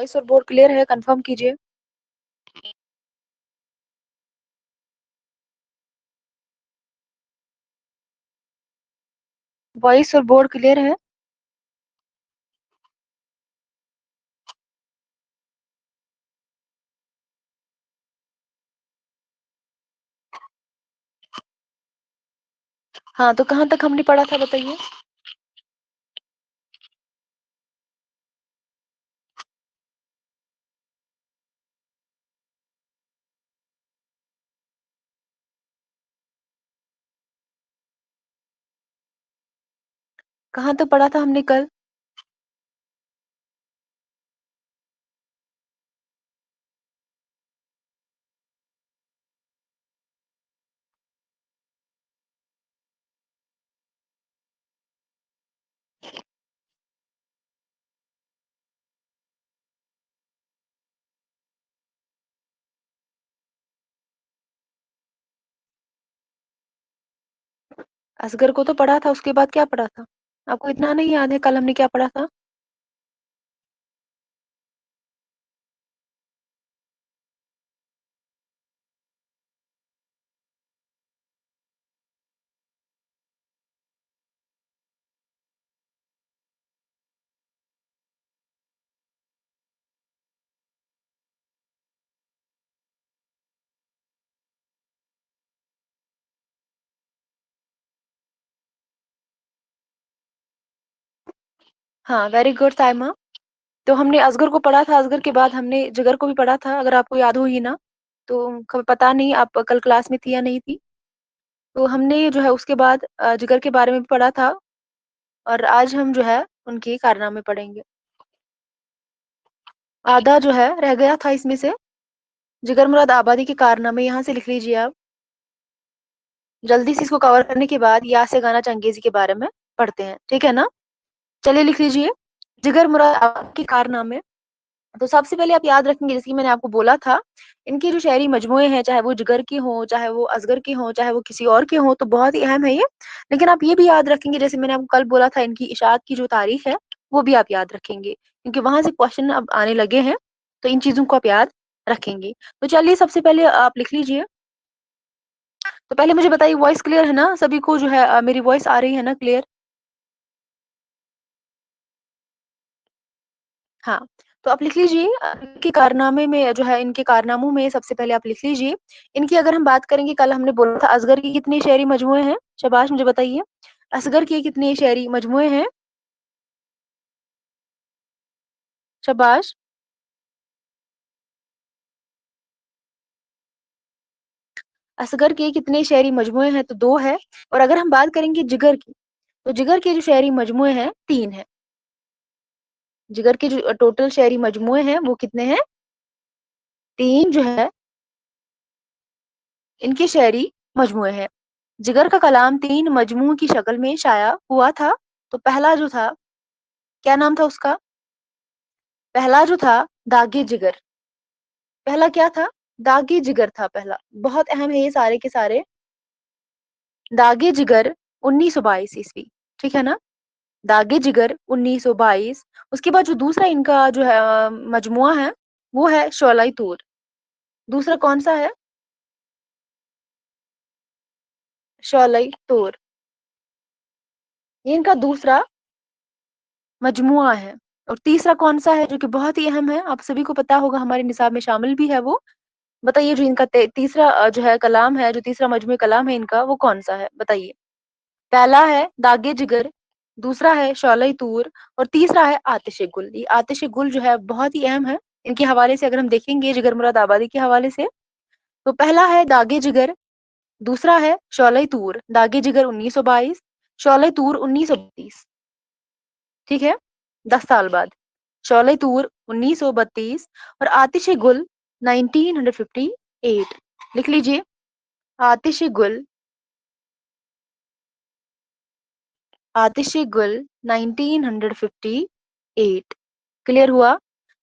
Voice और board clear है, confirm कीजिए। वॉइस और बोर्ड क्लियर है। हाँ, तो कहाँ तक हमने पढ़ा था बताइए? कहाँ तक पढ़ा था हमने कल? असगर को तो पढ़ा था, उसके बाद क्या पढ़ा था? आपको इतना नहीं याद है कल हमने क्या पढ़ा था? हाँ, वेरी गुड साइमा। तो हमने असगर को पढ़ा था, असगर के बाद हमने जिगर को भी पढ़ा था, अगर आपको याद हो ही ना। तो पता नहीं आप कल क्लास में थी या नहीं थी। तो हमने जो है उसके बाद जिगर के बारे में भी पढ़ा था। और आज हम जो है उनके कारनामे पढ़ेंगे। आधा जो है रह गया था इसमें से। जिगर मुराद आबादी के कारनामे यहाँ से लिख लीजिए आप। जल्दी से इसको कवर करने के बाद या से गाना चंगेजी के बारे में पढ़ते हैं, ठीक है ना? चलिए लिख लीजिए। जिगर मुराद आबादी के कारनामे। तो सबसे पहले आप याद रखेंगे, जैसे कि मैंने आपको बोला था, इनके जो शायरी मजमूए हैं, चाहे वो जिगर की हो, चाहे वो असगर की हो, चाहे वो किसी और के हो, तो बहुत ही अहम है ये। लेकिन आप ये भी याद रखेंगे, जैसे मैंने आपको कल बोला था, इनकी इशाअत की जो तारीख है वो भी आप याद रखेंगे, क्योंकि वहां से क्वेश्चन अब आने लगे हैं। तो इन चीजों को आप याद रखेंगे। तो चलिए सबसे पहले आप लिख लीजिए। तो पहले मुझे बताइए, वॉइस क्लियर है ना सभी को? जो है मेरी वॉइस आ रही है ना क्लियर? हाँ। तो आप लिख लीजिए इनके कारनामे में जो है, इनके कारनामों में सबसे पहले आप लिख लीजिए। इनकी अगर हम बात करेंगे, कल हमने बोला था असगर की कितने शेरी मजमूए हैं? शाबाश, मुझे बताइए। असगर के कितने शेरी मजमूए हैं? शाबाश। असगर के कितने शेरी मजमूए हैं? तो दो है। और अगर हम बात करेंगे जिगर की, तो जिगर के जो शेरी मजमूए हैं तीन है। जिगर के जो टोटल शेरी मजमूए हैं वो कितने हैं? तीन जो है इनके शेरी मजमूए हैं। जिगर का कलाम तीन मजमू की शक्ल में शाया हुआ था। तो पहला जो था, क्या नाम था उसका? पहला जो था दागे जिगर। पहला क्या था? दागे जिगर था पहला। बहुत अहम है ये सारे के सारे। दागे जिगर 1922 ईस्वी। ठीक है ना? दागे जिगर 1922। उसके बाद जो दूसरा इनका जो है मजमुआ है, वो है शोलाई तूर। दूसरा कौन सा है? शोलाई तूर। ये इनका दूसरा मजमुआ है। और तीसरा कौन सा है जो कि बहुत ही अहम है, आप सभी को पता होगा, हमारे निसाब में शामिल भी है वो? बताइए, जो इनका तीसरा जो है कलाम है, जो तीसरा मजमू कलाम है इनका, वो कौन सा है बताइए? पहला है दागे जिगर, दूसरा है शौलाई तूर, और तीसरा है आतिश गुल। ये आतिश गुल जो है बहुत ही अहम है। इनके हवाले से अगर हम देखेंगे, जिगर मुराद आबादी के हवाले से, तो पहला है दागे जिगर, दूसरा है शौलाई तूर। दागे जिगर 1922, शौलाई तूर 1932। ठीक है? 10 साल बाद शौले तूर 1932 और आतिश गुल 1958। लिख लीजिए, आतिश गुल, आतिश गुल 1958। क्लियर हुआ?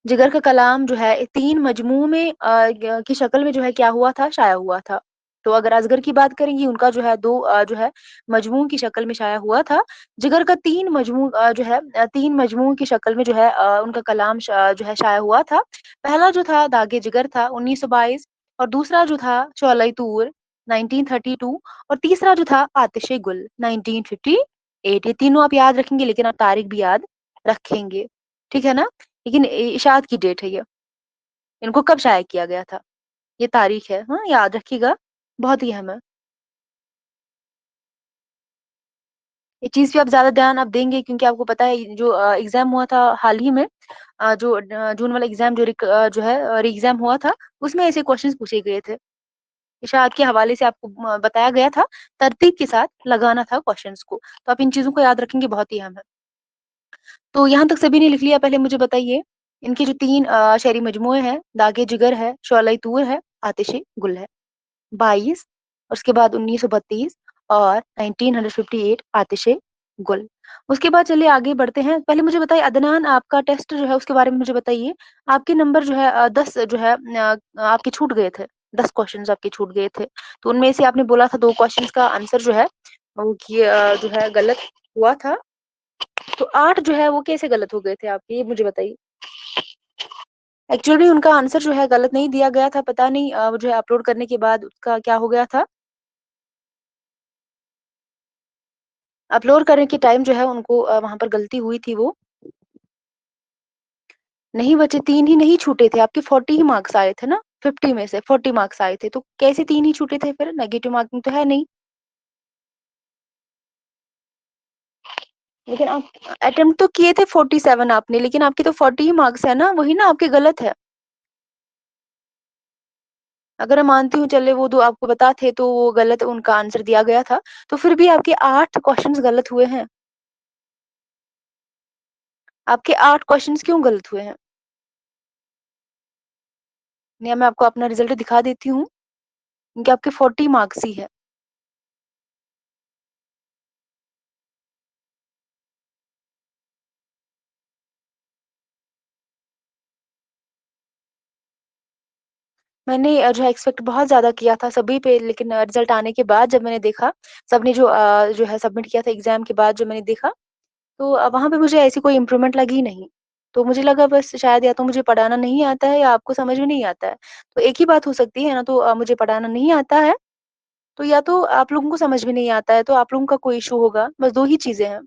जिगर का कलाम जो है तीन मजमू में की शक्ल में जो है क्या हुआ था, शाया हुआ था। तो अगर असगर की बात करेंगी, उनका जो है 2 जो है मजमूओं की शक्ल में शाया हुआ था। जिगर का 3 जो है 3 मजमूओं की शक्ल में जो है उनका कलाम जो है शाया हुआ था। पहला जो था दागे जिगर था 1922, और दूसरा जो था शोले तूर 1932, और तीसरा जो था आतिशे गुल 1958। ये तीनों आप याद रखेंगे, लेकिन आप तारीख भी याद रखेंगे। ठीक है ना? लेकिन इशात की डेट है ये। इनको कब शाया किया गया था? ये तारीख है, हाँ, याद रखिएगा, बहुत ही अहम है। ये चीज़ पे आप ज़्यादा ध्यान आप देंगे, क्योंकि आपको पता है ये जो एग्ज़ाम हुआ था हाल ही में, जून वाला एग्ज़ाम जो है री-एग्ज़ाम हुआ था, उसमें ऐसे क्वेश्चन्स पूछे गए थे। इशाअत के हवाले से आपको बताया गया था, तरतीब के साथ लगाना था क्वेश्चन्स को। तो आप इन चीज़ों को याद रखेंगे, बहुत ही अहम है। तो यहाँ तक सभी ने लिख लिया, पहले मुझे बताइए, इनके जो 3 शेरी मजमूए हैं, दागे जिगर है, शोले तूर है, आतिशे गुल है। 22, उसके बाद 1932 और 1958 आतिशे गुल। उसके बाद चलिए आगे बढ़ते हैं। पहले मुझे बताइए अदनान, आपका टेस्ट जो है उसके बारे में मुझे बताइए। आपके नंबर जो है 10 जो है आपके छूट गए थे। 10 क्वेश्चन्स आपके छूट गए थे। तो उनमें से आपने बोला था 2 क्वेश्चन्स का आंसर जो है वो जो है गलत हुआ था। तो 8 जो है वो कैसे गलत हो गए थे आपके, ये मुझे बताइए? एक्चुअली उनका आंसर जो है गलत नहीं दिया गया था, पता नहीं वो जो है अपलोड करने के बाद उसका क्या हो गया था। अपलोड करने के टाइम जो है उनको वहाँ पर गलती हुई थी वो। नहीं बचे, 3 ही नहीं छूटे थे, आपके 40 ही मार्क्स आए थे ना, 50 में से 40 मार्क्स आए थे, तो कैसे 3 ही छूटे थे फिर? नेगेटिव मार्किंग तो है नहीं। लेकिन आप अटेम्प्ट तो किए थे 47 आपने, लेकिन आपके तो 40 ही मार्क्स है ना, वही ना आपके गलत है। अगर मैं मानती हूँ, चले वो 2 आपको पता थे तो वो गलत उनका आंसर दिया गया था, तो फिर भी आपके 8 क्वेश्चंस गलत हुए हैं। आपके 8 क्वेश्चंस क्यों गलत हुए हैं? नहीं, मैं आपको अपना रिजल्ट दिखा देती हूँ, क्योंकि आपके 40 मार्क्स ही है। मैंने जो है एक्सपेक्ट बहुत ज़्यादा किया था सभी पे, लेकिन रिजल्ट आने के बाद जब मैंने देखा, सबने जो है सबमिट किया था एग्ज़ाम के बाद, जब मैंने देखा, तो वहाँ पे मुझे ऐसी कोई इम्प्रूवमेंट लगी नहीं। तो मुझे लगा बस शायद या तो मुझे पढ़ाना नहीं आता है, या आपको समझ में नहीं आता है। तो एक ही बात हो सकती है ना, तो मुझे पढ़ाना नहीं आता है, तो या तो आप लोगों को समझ में नहीं आता है, तो आप लोगों का कोई इश्यू होगा, बस 2 ही चीज़ें हैं।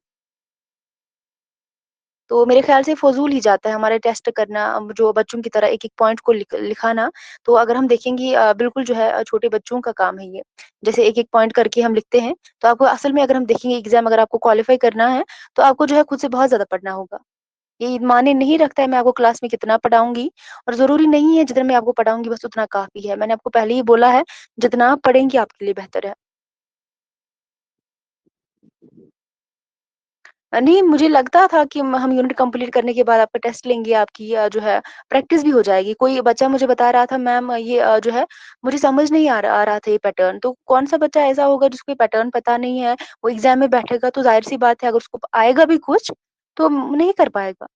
तो मेरे ख़्याल से फ़ुज़ूल ही जाता है हमारे टेस्ट करना, जो बच्चों की तरह एक-एक पॉइंट को लिखाना। तो अगर हम देखेंगे बिल्कुल जो है छोटे बच्चों का काम है ये। जैसे एक-एक पॉइंट करके हम लिखते हैं, तो आपको असल में अगर हम देखेंगे एग्ज़ाम अगर आपको क्वालीफ़ाई करना है, तो आपको जो है खुद से बहुत ज़्यादा पढ़ना होगा। ये मायने नहीं रखता है मैं आपको क्लास में कितना पढ़ाऊँगी, और ज़रूरी नहीं है जितना मैं आपको पढ़ाऊँगी बस उतना काफ़ी है। मैंने आपको पहले ही बोला है, जितना आप पढ़ेंगी आपके लिए बेहतर है। नहीं, मुझे लगता था कि हम यूनिट कंप्लीट करने के बाद आपका टेस्ट लेंगे, आपकी जो है प्रैक्टिस भी हो जाएगी। कोई बच्चा मुझे बता रहा था, मैम ये जो है मुझे समझ नहीं आ रहा था ये पैटर्न। तो कौन-सा बच्चा ऐसा होगा जिसको ये पैटर्न पता नहीं है, वो एग्ज़ाम में बैठेगा तो ज़ाहिर-सी बात है अगर उसको आएगा भी कुछ, तो नहीं कर पाएगा।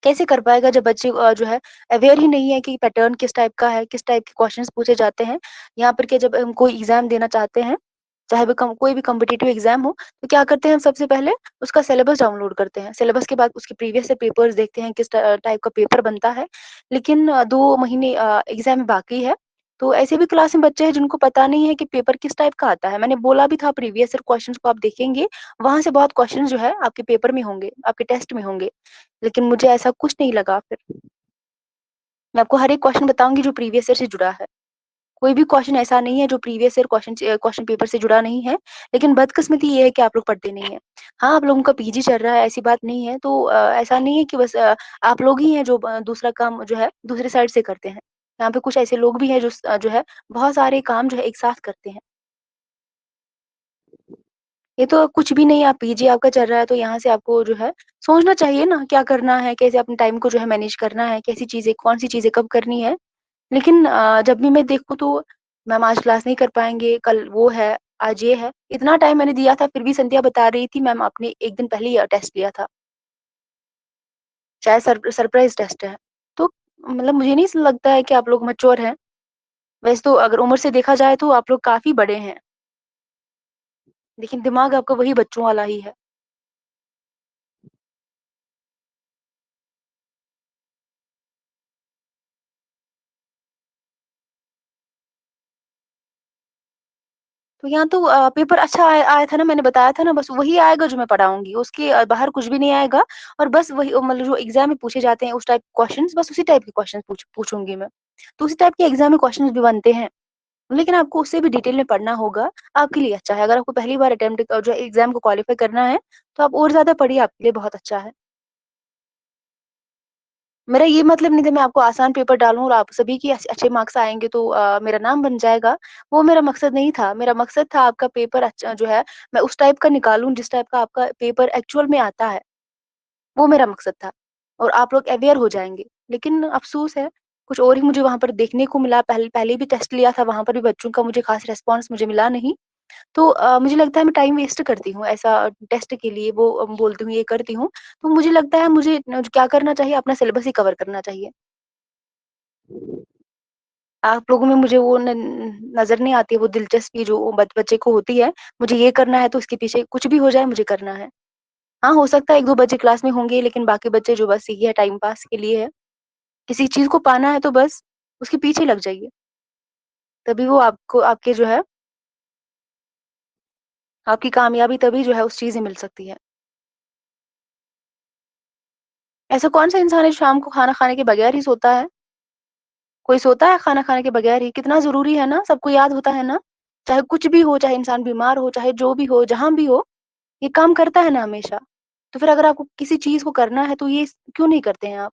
कैसे कर पाएगा जब बच्चे जो है अवेयर ही नहीं है कि पैटर्न किस टाइप का है, किस टाइप के क्वेश्चंस पूछे जाते हैं। यहाँ पर के जब हम कोई एग्ज़ाम देना चाहते हैं, चाहे वो कोई भी कॉम्पिटिटिव एग्ज़ाम हो, तो क्या करते हैं हम सबसे पहले उसका सिलेबस डाउनलोड करते हैं। सिलेबस के बाद उसके प्रीवियस से पेपर्स देखते हैं, किस टाइप का पेपर बनता है। लेकिन 2 महीने एग्ज़ाम बाकी है, तो ऐसे भी क्लास में बच्चे हैं जिनको पता नहीं है कि पेपर किस टाइप का आता है। मैंने बोला भी था प्रीवियस ईयर क्वेश्चंस को आप देखेंगे, वहाँ से बहुत क्वेश्चंस जो है आपके पेपर में होंगे, आपके टेस्ट में होंगे। लेकिन मुझे ऐसा कुछ नहीं लगा फिर। मैं आपको हर एक क्वेश्चन बताऊँगी जो प्रीवियस ईयर से जुड़ा है। कोई भी क्वेश्चन ऐसा नहीं है जो प्रीवियस ईयर क्वेश्चन पेपर से जुड़ा नहीं है, लेकिन बदकिस्मती ये है कि आप लोग पढ़ते नहीं हैं। हाँ, आप लोगों का पीजी चल रहा है, ऐसी बात नहीं है, तो ऐसा नहीं है कि बस आप लोग ही हैं जो दूसरा काम जो है दूसरी साइड से करते हैं। यहाँ पे कुछ ऐसे लोग भी हैं जो जो है बहुत सारे काम जो है एक साथ करते हैं। ये तो कुछ भी नहीं, आप पीजी आपका चल रहा है, तो यहाँ से आपको जो है सोचना चाहिए ना क्या करना है, कैसे अपने टाइम को जो है मैनेज करना है, कैसी चीज़ें कौन-सी चीज़ें कब करनी है। लेकिन जब भी मैं देखूँ तो मैम आज क्लास नहीं कर पाएँगे, कल वो है, आज ये है। इतना टाइम मैंने दिया था, फिर भी संध्या बता रही थी मैम आपने 1 दिन पहले ही टेस्ट लिया था। शायद सरप्राइज़ टेस्ट है। तो मतलब मुझे नहीं लगता है कि आप लोग मैच्योर हैं। वैसे तो अगर उम्र से देखा जाए तो आप लोग काफ़ी बड़े हैं, लेकिन दिमाग आपका वही बच्चों वाला ही है। तो यहाँ तो पेपर अच्छा आया आया था ना, मैंने बताया था ना, बस वही आएगा जो मैं पढ़ाऊँगी, उसके बाहर कुछ भी नहीं आएगा और बस वही मतलब जो एग्ज़ाम में पूछे जाते हैं उस टाइप क्वेश्चन्स, बस उसी टाइप के क्वेश्चन पूछूँगी मैं। तो उसी टाइप के एग्ज़ाम में क्वेश्चन्स भी बनते हैं, लेकिन आपको उससे भी डिटेल में पढ़ना होगा, आपके लिए अच्छा है। अगर आपको पहली बार अटेम्प्ट जो एग्ज़ाम को क्वालीफाई करना है, तो आप और ज़्यादा पढ़िए, आपके लिए बहुत अच्छा है। मेरा ये मतलब नहीं था मैं आपको आसान पेपर डालूँ और आप सभी के अच्छे मार्क्स आएँगे तो मेरा नाम बन जाएगा, वो मेरा मकसद नहीं था। मेरा मकसद था आपका पेपर अच्छा जो है, मैं उस टाइप का निकालूँ जिस टाइप का आपका पेपर एक्चुअल में आता है, वो मेरा मकसद था और आप लोग अवेयर हो जाएँगे। लेकिन अफ़सोस है, कुछ और ही मुझे वहाँ पर देखने को मिला। पहले पहले भी टेस्ट लिया था, वहाँ पर भी बच्चों का मुझे ख़ास रिस्पॉन्स मुझे मिला नहीं। तो मुझे लगता है मैं टाइम वेस्ट करती हूँ ऐसा टेस्ट के लिए, वो बोलती हूँ, ये करती हूँ। तो मुझे लगता है मुझे क्या करना चाहिए, अपना सिलेबस ही कवर करना चाहिए। आप लोगों में मुझे वो नज़र नहीं आती है वो दिलचस्पी जो बच्चे को होती है। मुझे ये करना है तो इसके पीछे कुछ भी हो जाए मुझे करना है। हाँ, हो सकता है 1-2 बच्चे क्लास में होंगे लेकिन बाकी बच्चे जो बस ये है टाइम पास के लिए है। किसी चीज़ को पाना है तो बस उसके पीछे लग जाइए। तभी वो आपको आपके जो है आपकी कामयाबी तभी जो है उस चीज़ से मिल सकती है। ऐसा कौन-सा इंसान है शाम को खाना खाने के बगैर ही सोता है? कोई सोता है खाना खाने के बगैर ही? कितना ज़रूरी है ना, सबको याद होता है ना? चाहे कुछ भी हो, चाहे इंसान बीमार हो, चाहे जो भी हो, जहाँ भी हो, ये काम करता है ना हमेशा। तो फिर अगर आपको किसी चीज़ को करना है तो ये क्यों नहीं करते हैं आप?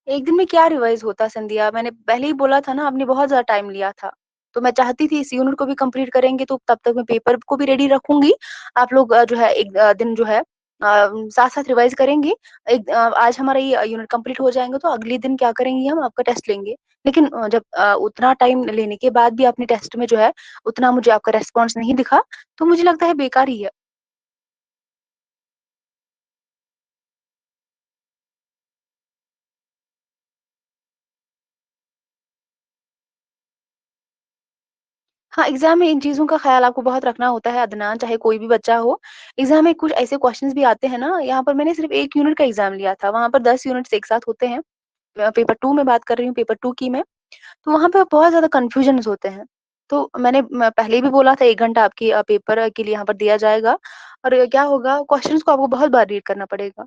एक दिन में क्या रिवाइज़ होता संध्या? मैंने पहले ही बोला था ना, आपने बहुत ज़्यादा टाइम लिया था। तो मैं चाहती थी इस यूनिट को भी कंप्लीट करेंगे तो तब तक मैं पेपर को भी रेडी रखूँगी। आप लोग जो है एक दिन जो है साथ-साथ रिवाइज़ करेंगे। आज हमारा ये यूनिट कंप्लीट हो जाएँगे तो अगले दिन क्या करेंगे, हम आपका टेस्ट लेंगे। लेकिन जब उतना टाइम लेने के बाद भी आपने टेस्ट में जो है उतना मुझे आपका रिस्पॉन्स नहीं दिखा, तो मुझे लगता है बेकार ही है। हाँ, एग्ज़ाम में इन चीज़ों का ख़्याल आपको बहुत रखना होता है अदनान, चाहे कोई भी बच्चा हो। एग्ज़ाम में कुछ ऐसे क्वेश्चन्स भी आते हैं ना, यहाँ पर मैंने सिर्फ़ 1 यूनिट का एग्ज़ाम लिया था, वहाँ पर 10 यूनिट्स एक साथ होते हैं। पेपर 2 में बात कर रही हूँ, पेपर 2 की मैं। तो वहाँ पे बहुत ज़्यादा कन्फ्यूजन्स होते हैं। तो मैं पहले भी बोला था 1 घंटा आपकी पेपर के लिए यहाँ पर दिया जाएगा और क्या होगा, क्वेश्चन्स को आपको बहुत बार रीड करना पड़ेगा।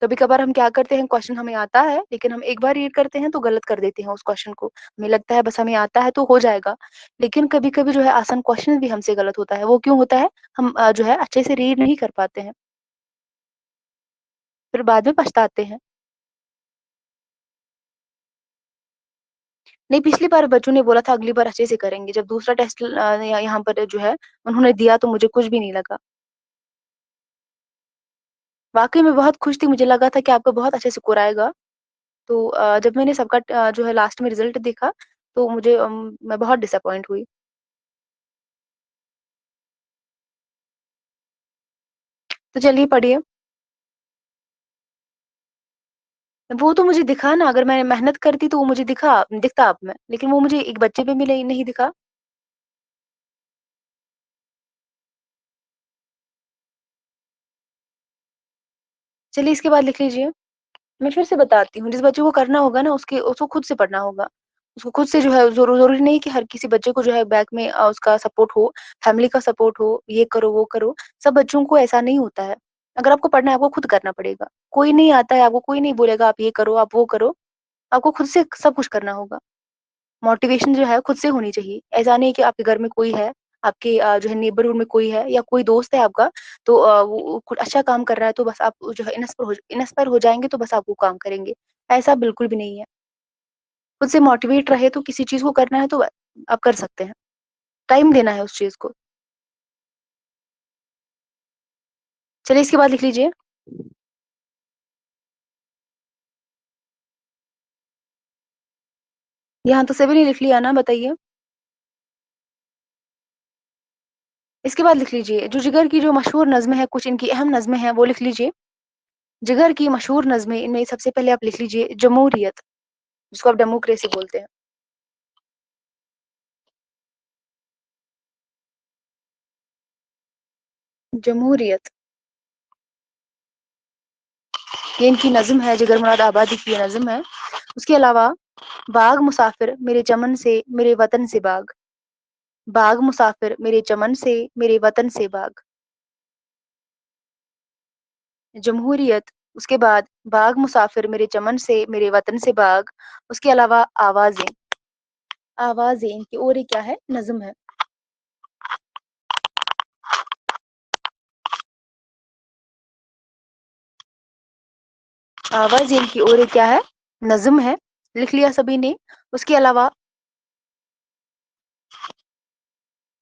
कभी-कभार हम क्या करते हैं, क्वेश्चन हमें आता है, लेकिन हम एक बार रीड करते हैं तो गलत कर देते हैं उस क्वेश्चन को। हमें लगता है बस हमें आता है तो हो जाएगा। लेकिन कभी-कभी जो है आसान क्वेश्चन भी हमसे गलत होता है। वो क्यों होता है? हम जो है अच्छे से रीड नहीं कर पाते हैं, फिर बाद में पछताते हैं। नहीं, पिछली बार बच्चों ने बोला था अगली बार अच्छे से करेंगे। जब दूसरा टेस्ट यहाँ पर जो है उन्होंने दिया तो मुझे कुछ भी नहीं लगा। वाक़ई में बहुत खुश थी, मुझे लगा था कि आपका बहुत अच्छे से स्कोर आएगा। तो जब मैंने सबका जो है लास्ट में रिज़ल्ट देखा तो मुझे मैं बहुत डिसअपॉइंट हुई। तो चलिए पढ़िए। वो तो मुझे दिखा ना, अगर मैं मेहनत करती तो वो मुझे दिखता अब में, लेकिन वो मुझे एक बच्चे पे भी नहीं दिखा। चलिए इसके बाद लिख लीजिए। मैं फिर से बताती हूँ, जिस बच्चे को करना होगा ना उसको खुद से पढ़ना होगा। उसको खुद से जो है ज़रूरी नहीं कि हर किसी बच्चे को जो है बैक में उसका सपोर्ट हो, फैमिली का सपोर्ट हो, ये करो, वो करो। सब बच्चों को ऐसा नहीं होता है। अगर आपको पढ़ना है, आपको खुद करना पड़ेगा। कोई नहीं आता है, आपको कोई नहीं बोलेगा आप ये करो, आप वो करो। आपको खुद से सब कुछ करना होगा। मोटिवेशन जो है खुद से होनी चाहिए। ऐसा नहीं कि आपके घर में कोई है, आपके जो है नेबरहुड में कोई है या कोई दोस्त है आपका, तो वो कुछ अच्छा काम कर रहा है तो बस आप जो है इंस्पायर हो जाएँगे तो बस आप वो काम करेंगे। ऐसा बिल्कुल भी नहीं है। खुद से मोटिवेट रहे तो किसी चीज़ को करना है तो आप कर सकते हैं। टाइम देना है उस चीज़ को। चलिए इसके बाद लिख लीजिए। यहाँ तो सभी ने लिख लिया ना, बताइए? इसके बाद लिख लीजिए जो जिगर की जो मशहूर नज़्में हैं, कुछ इनकी अहम नज़्में हैं, वो लिख लीजिए। जिगर की मशहूर नज़्में, इनमें सबसे पहले आप लिख लीजिए जमहूरियत, जिसको आप डेमोक्रेसी बोलते हैं। जमहूरियत, ये इनकी नज़्म है, जिगर मुराद आबादी की ये नज़्म है। उसके अलावा बाग मुसाफिर मेरे चमन से, मेरे वतन से बाग। बाग मुसाफिर मेरे चमन से, मेरे वतन से बाग। जमहूरियत, उसके बाद बाग मुसाफिर मेरे चमन से, मेरे वतन से बाग। उसके अलावा आवाज़ें, आवाज़ें इनकी और एक क्या है? नज़्म है। आवाज़ें इनकी और एक क्या है? नज़्म है। लिख लिया सभी ने? उसके अलावा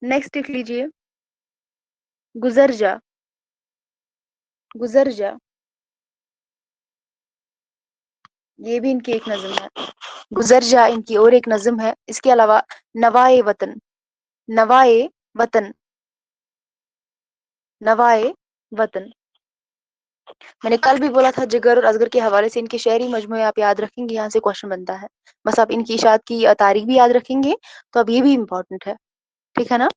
नेक्स्ट लिख लीजिए गुज़र जा, गुज़र जा, ये भी इनकी एक नज़्म है। गुज़र जा इनकी और एक नज़्म है। इसके अलावा नवाए वतन, नवाए वतन, नवाए वतन। मैंने कल भी बोला था जिगर और असगर के हवाले से इनके शेरी मजमूए आप याद रखेंगे, यहाँ से क्वेश्चन बनता है। बस आप इनकी इशात की तारीख भी याद रखेंगे, तो अब ये भी इम्पोर्टेंट है, ठीक है ना?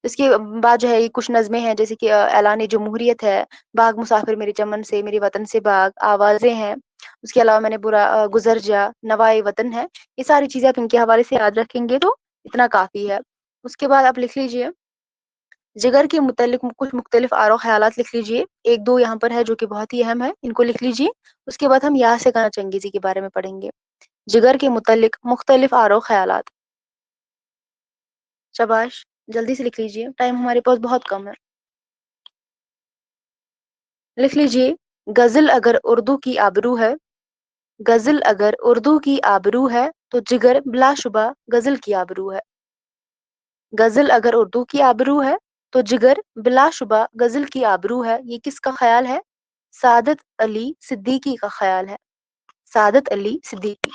इसके बाद जो है ये कुछ नज़्में हैं, जैसे कि ऐलान जमहूरियत है, बाग मुसाफिर मेरे चमन से, मेरे वतन से बाग, आवाज़ें हैं। उसके अलावा मैंने बोला गुज़र जा, नवाए वतन है। ये सारी चीज़ें आप इनके हवाले से याद रखेंगे तो इतना काफ़ी है। उसके बाद आप लिख लीजिए जिगर के मुतल्लिक कुछ मुख्तलिफ आरो ख़यालात लिख लीजिए। 1-2 यहाँ पर है जो कि बहुत ही अहम है, इनको लिख लीजिए। उसके बाद हम या से गाना चंगेज़ी के बारे में पढ़ेंगे। जिगर के मुतल्लिक मुख्तलिफ आरो ख़यालात। शाबाश! जल्दी से लिख लीजिए, टाइम हमारे पास बहुत कम है। लिख लीजिए गज़ल अगर उर्दू की आबरू है, गज़ल अगर उर्दू की आबरू है, तो जिगर बिलाशुबा गज़ल की आबरू है। गज़ल अगर उर्दू की आबरू है, तो जिगर बिलाशुबा गज़ल की आबरू है। ये किसका ख़याल है? सादत अली सिद्दीकी का ख़याल है। सादत अली सिद्दीकी।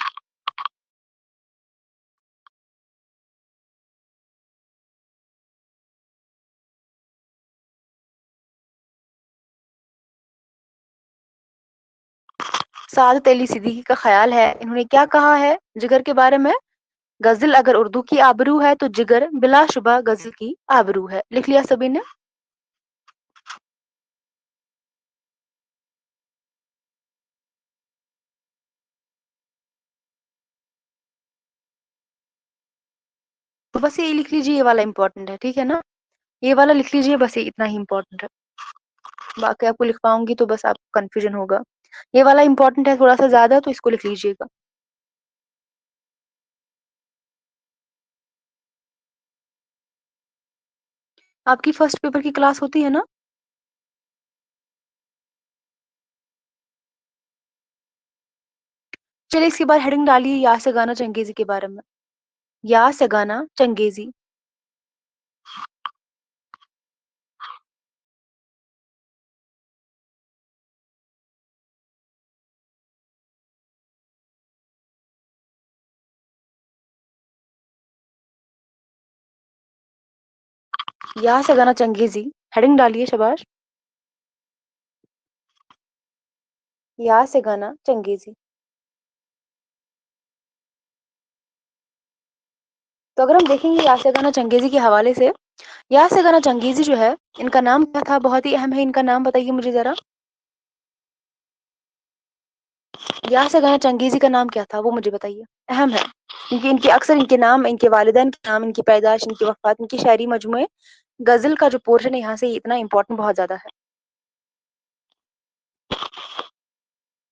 सादत अली सिद्दीकी का ख़याल है, इन्होंने क्या कहा है जिगर के बारे में? गज़ल अगर उर्दू की आबरू है, तो जिगर बिलाशुबा गज़ल की आबरू है। लिख लिया सभी ने? तो बस ये लिख लीजिए, ये वाला इम्पोर्टेंट है, ठीक है ना? ये वाला लिख लीजिए, बस ये इतना ही इम्पोर्टेंट है। बाकी आपको लिख पाऊँगी तो बस आपको कन्फ्यूज़न होगा। ये वाला इम्पोर्टेंट है थोड़ा-सा ज़्यादा, तो इसको लिख लीजिएगा। आपकी फर्स्ट पेपर की क्लास होती है ना? चलिए इसके बाद हेडिंग डालिए या से गाना चंगेज़ी के बारे में। या से गाना चंगेज़ी। या से गाना चंगेज़ी, हेडिंग डालिए शाबाश। या से गाना चंगेज़ी। तो अगर हम देखेंगे या से गाना चंगेज़ी के हवाले से, या से गाना चंगेज़ी जो है, इनका नाम क्या था? बहुत ही अहम है, इनका नाम बताइए मुझे ज़रा। या से गाना चंगेज़ी का नाम क्या था? वो मुझे बताइए, अहम है। क्योंकि इनके अक्सर इनके नाम, इनके वालिदैन के नाम, इनकी पैदाइश, इनकी वफ़ात, इनके शायरी मजमूए, गज़ल का जो पोर्शन है यहाँ से इतना इम्पोर्टेंट बहुत ज़्यादा है।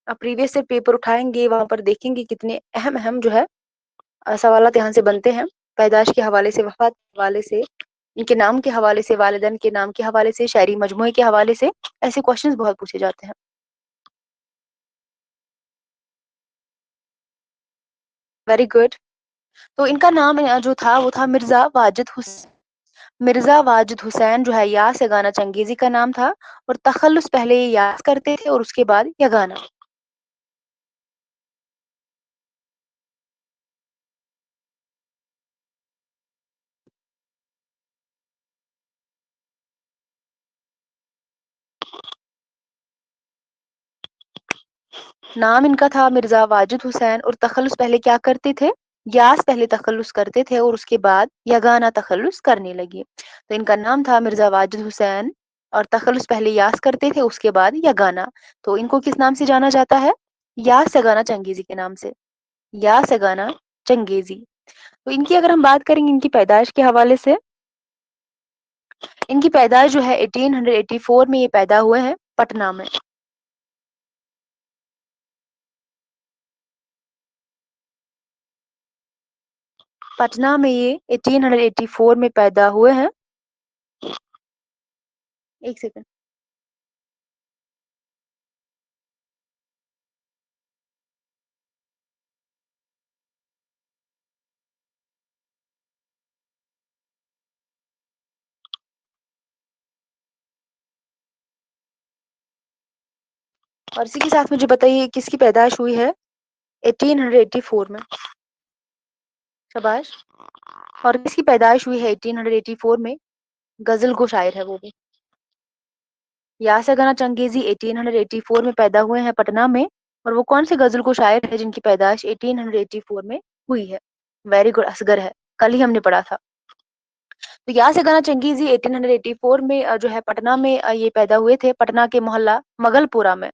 आप प्रीवियस से पेपर उठाएँगे, वहाँ पर देखेंगे कितने अहम-अहम जो है सवालात यहाँ से बनते हैं। पैदाइश के हवाले से, वफ़ात के हवाले से, इनके नाम के हवाले से, वालिदैन के नाम के हवाले से, शायरी मजमूए के हवाले से, ऐसे क्वेश्चंस बहुत पूछे जाते हैं। Very good. तो इनका नाम जो था वो था मिर्ज़ा वाजिद हुसैन जो है या से गाना चंगेज़ी का नाम था, और तख़ल्लुस पहले ये याज़ करते थे और उसके बाद यगाना। नाम इनका था मिर्ज़ा वाजिद हुसैन और तख़ल्लुस पहले क्या करते थे? यास पहले तख़ल्लुस करते थे और उसके बाद यगाना तख़ल्लुस करने लगे। तो इनका नाम था मिर्ज़ा वाजिद हुसैन और तख़ल्लुस पहले यास करते थे, उसके बाद यगाना। तो इनको किस नाम से जाना जाता है? यास यगाना चंगेज़ी के नाम से। यास यगाना चंगेज़ी। तो इनकी अगर हम बात करेंगे इनकी पैदाइश के हवाले से, इनकी पैदाइश जो है 1884 में ये पैदा हुए हैं पटना में। पटना में ये 1884 में पैदा हुए हैं। 1 सेकंड। और इसी के साथ मुझे बताइए किसकी पैदाइश हुई है? 1884 में। शाबाश। और किसकी पैदाइश हुई है 1884 में? गज़ल गो शायर है वो भी। यासिर गना चंगेज़ी 1884 में पैदा हुए हैं पटना में और वो कौन से गज़ल गो शायर है जिनकी पैदाइश 1884 में हुई है? वेरी गुड, असगर है। कल ही हमने पढ़ा था। तो यासिर गना चंगेज़ी 1884 में जो है पटना में ये पैदा हुए थे, पटना के मोहल्ला मगलपुरा में।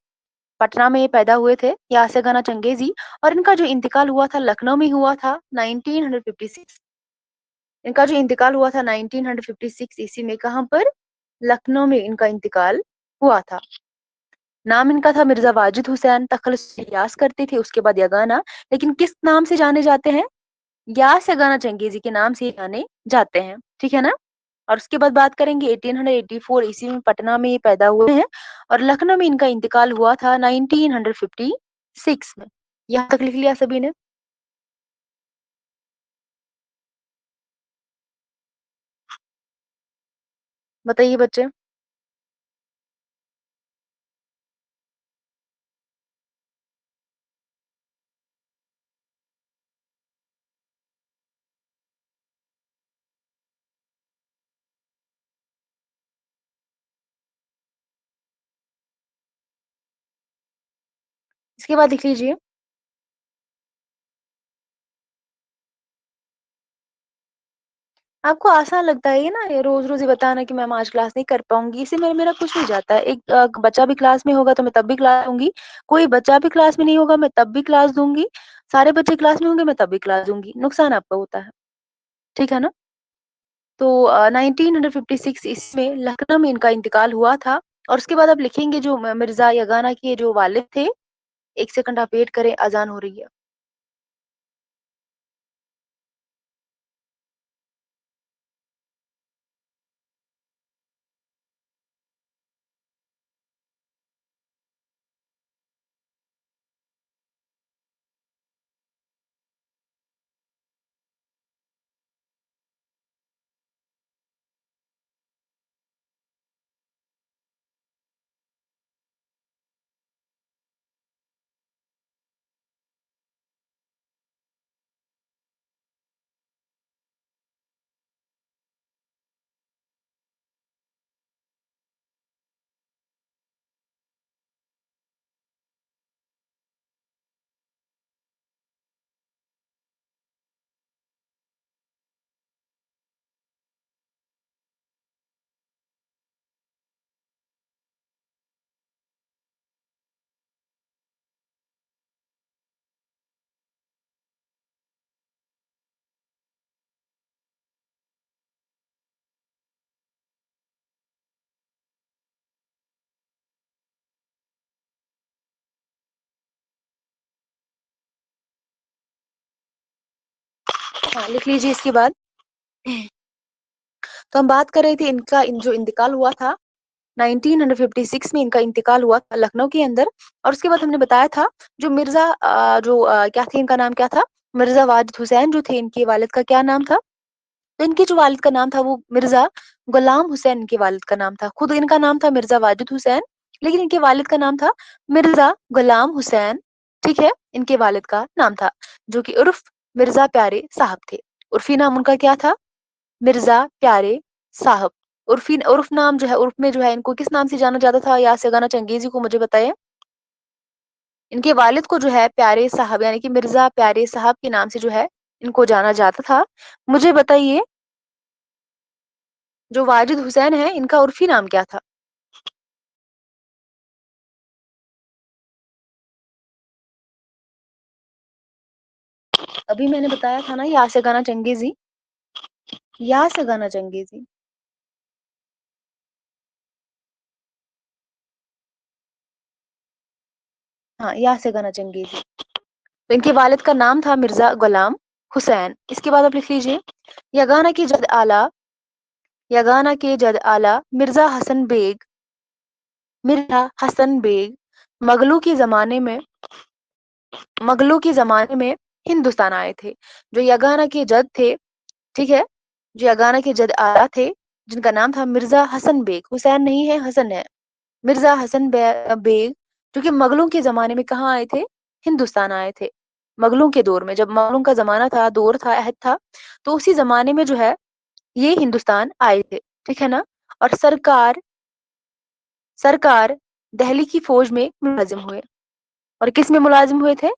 पटना में ये पैदा हुए थे यासिर गना चंगेज़ी और इनका जो इंतकाल हुआ था लखनऊ में हुआ था 1956। इनका जो इंतकाल हुआ था 1956 ईस्वी में, कहाँ पर? लखनऊ में इनका इंतकाल हुआ था। नाम इनका था मिर्जा वाजिद हुसैन, तखल्लुस यास करते थे, उसके बाद यगाना। लेकिन किस नाम से जाने जाते हैं? यास यगाना चंगेजी के नाम से जाने जाते हैं, ठीक है ना? और उसके बाद बात करेंगे 1884 ईस्वी में पटना में ये पैदा हुए हैं और लखनऊ में इनका इंतकाल हुआ था 1956 में। यहाँ तक लिख लिया सभी ने? बताइए बच्चे। इसके बाद लिख लीजिए। आपको आसान लगता है ये ना, ये रोज-रोज ये बताना कि मैम आज क्लास नहीं कर पाऊँगी, इससे मेरा मेरा कुछ नहीं जाता है। एक बच्चा भी क्लास में होगा तो मैं तब भी क्लास दूँगी, कोई बच्चा भी क्लास में नहीं होगा मैं तब भी क्लास दूँगी, सारे बच्चे क्लास में होंगे मैं तब भी क्लास दूँगी, नुकसान आपका होता है। ठीक है ना? तो 1956 इसमें लखनऊ में इनका इंतकाल हुआ था और उसके बाद आप लिखेंगे जो मिर्ज़ा यगाना के जो वालिद थे, 1 सेकंड आप वेट करें, अज़ान हो रही है। हाँ, लिख लीजिए इसके बाद। तो हम बात कर रहे थे इनका जो इंतकाल हुआ था 1956 में इनका इंतकाल हुआ था लखनऊ के अंदर और उसके बाद हमने बताया था जो मिर्जा क्या थे, इनका नाम क्या था? मिर्जा वाजिद हुसैन जो थे, इनके वालिद का क्या नाम था? तो इनके जो वालिद का नाम था वो मिर्जा गुलाम हुसैन इनके वालिद का नाम था। खुद इनका नाम था मिर्जा वाजिद हुसैन, लेकिन इनके वालिद का नाम था मिर्जा गुलाम हुसैन, ठीक है? इनके वालिद का नाम था, जो कि उर्फ मिर्जा प्यारे साहब थे। उर्फी नाम उनका क्या था? मिर्जा प्यारे साहब। उर्फी उर्फ नाम जो है, उर्फ में जो है इनको किस नाम से जाना जाता था? यासिर गाना चंगेजी को मुझे बताइए। इनके वालिद को जो है प्यारे साहब यानी कि मिर्ज़ा प्यारे साहब के नाम से जो है इनको जाना जाता था। मुझे बताइए जो वाजिद हुसैन है इनका उर्फ़ी नाम क्या था? अभी मैंने बताया था ना या से गाना चंगेज़ी, या से गाना चंगेज़ी। हाँ, या से गाना चंगेज़ी। तो इनके वालिद का नाम था मिर्ज़ा गुलाम हुसैन। इसके बाद आप लिख लीजिए यगाना के जद आला यगाना के जद आला मिर्ज़ा हसन बेग मुगलों के ज़माने में मुगलों के ज़माने में हिंदुस्तान आए थे। जो यगाना के जद थे, ठीक है? जो यगाना के जद आला थे, जिनका नाम था मिर्ज़ा हसन बेग, हुसैन नहीं है, हसन है। मिर्ज़ा हसन बेग जो कि मुगलों के ज़माने में कहाँ आए थे? हिंदुस्तान आए थे। मुगलों के दौर में, जब मुगलों का ज़माना था, दौर था, अहद था, तो उसी ज़माने में जो है ये हिंदुस्तान आए थे, ठीक है ना? और सरकार दहली की फ़ौज में मुलाज़िम हुए। और किस में मुलाज़िम हुए थे?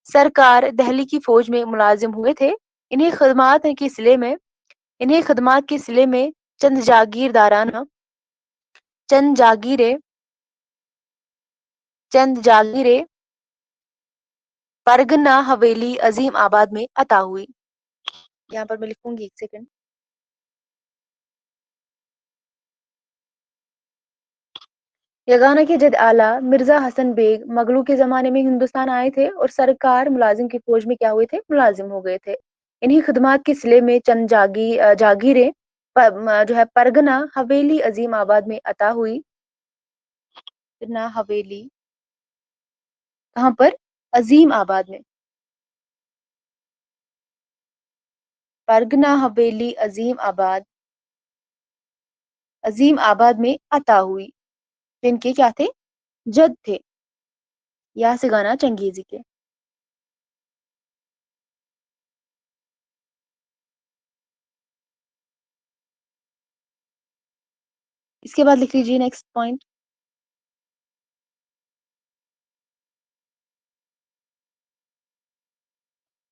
सरकार दहली की फ़ौज में मुलाज़िम हुए थे। इन्हें ख़िदमात के सिले में इन्हें ख़िदमात के सिले में चंद जागीरदाराना चंद जागीरें चंद जागीरें परगना हवेली अजीम आबाद में अता हुई। यहाँ पर मैं लिखूंगी एक सेकंड। यगाना के जद आला मिर्जा हसन बेग मुगलों के जमाने में हिंदुस्तान आए थे और सरकार मुलाजिम की फौज में क्या हुए थे? मुलाजिम हो गए थे। इन्हीं खिदमात के सिले में चंद जागीरें जो है परगना हवेली अजीम आबाद में अता हुई। परगना हवेली कहाँ पर? अजीम आबाद में। परगना हवेली अजीम आबाद में अता हुई। तो इनके क्या थे? जद थे। यहाँ से गाना चंगेजी के। इसके बाद लिख लीजिए नेक्स्ट पॉइंट।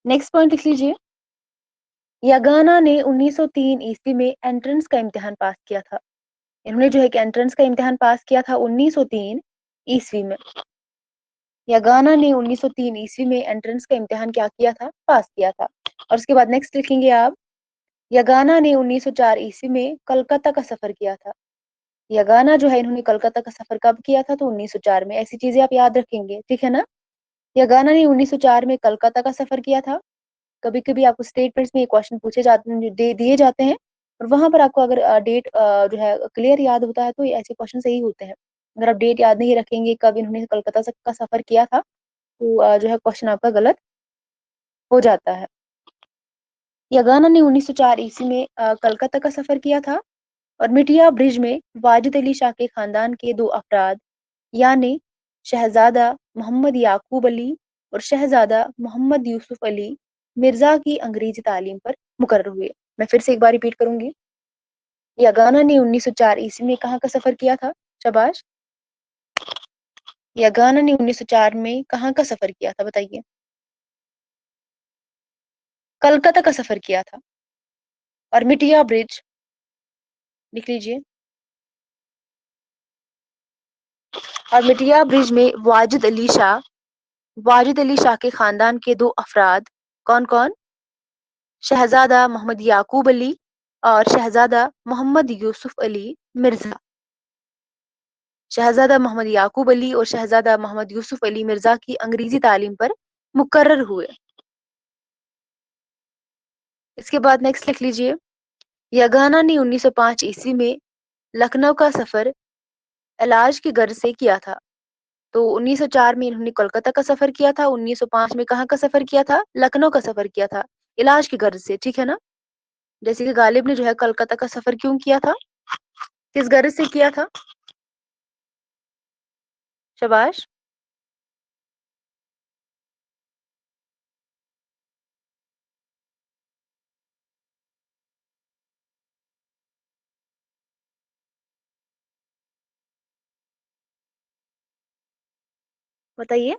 नेक्स्ट पॉइंट लिख लीजिए यगाना ने 1903 ईस्वी में एंट्रेंस का इम्तिहान पास किया था। इन्होंने जो है कि एंट्रेंस का इम्तिहान पास किया था 1903 ईस्वी में। यगाना ने 1903 ईस्वी में एंट्रेंस का इम्तिहान क्या किया था? पास किया था। और उसके बाद नेक्स्ट लिखेंगे आप यगाना ने 1904 ईस्वी में कलकत्ता का सफर किया था। यगाना जो है इन्होंने कलकत्ता का सफर कब किया था? तो 1904 में। ऐसी चीजें आप याद रखेंगे, ठीक है ना? यगाना ने 1904 में कलकत्ता का सफर किया था। कभी कभी आपको स्टेटमेंट्स में ये क्वेश्चन पूछे जाते हैं, दिए जाते हैं, और वहां पर आपको अगर डेट जो है क्लियर याद होता है तो ये ऐसे क्वेश्चन सही होते हैं। अगर आप डेट याद नहीं रखेंगे कब इन्होंने कलकत्ता का सफर किया था तो जो है क्वेश्चन आपका गलत हो जाता है। यगाना ने 1904 ईस्वी में कलकत्ता का सफर किया था और मिटिया ब्रिज में वाजिद अली शाह के खानदान के दो अफराद यानी शहजादा मोहम्मद याकूब अली और शहजादा मोहम्मद यूसुफ अली मिर्जा की अंग्रेजी तालीम पर मुकर्रर हुए। मैं फिर से एक बार रिपीट करूंगी। यगाना ने 1904 ईस्वी में कहाँ का सफर किया था? शाबाश। यगाना ने 1904 में कहाँ का सफर किया था बताइए? कलकत्ता का सफर किया था। और मिटिया ब्रिज लिख लीजिए। और मिटिया ब्रिज में वाजिद अली शाह के खानदान के दो अफराद कौन कौन? शहजादा मोहम्मद याकूब अली और शहजादा मोहम्मद यूसुफ अली मिर्जा। शहजादा मोहम्मद याकूब अली और शहजादा मोहम्मद यूसुफ अली मिर्जा की अंग्रेजी तालीम पर मुकर्रर हुए। इसके बाद नेक्स्ट लिख लीजिए यगाना ने 1905 ईस्वी में लखनऊ का सफर इलाज की गर्ज से किया था। तो 1904 में इन्होंने कोलकाता का सफर किया था। 1905 में कहाँ का सफर किया था? लखनऊ का सफर किया था इलाज की गर्ज से, ठीक है ना? जैसे कि गालिब ने जो है कोलकाता का सफर क्यों किया था? किस गर्ज से किया था? शाबाश। बताइए।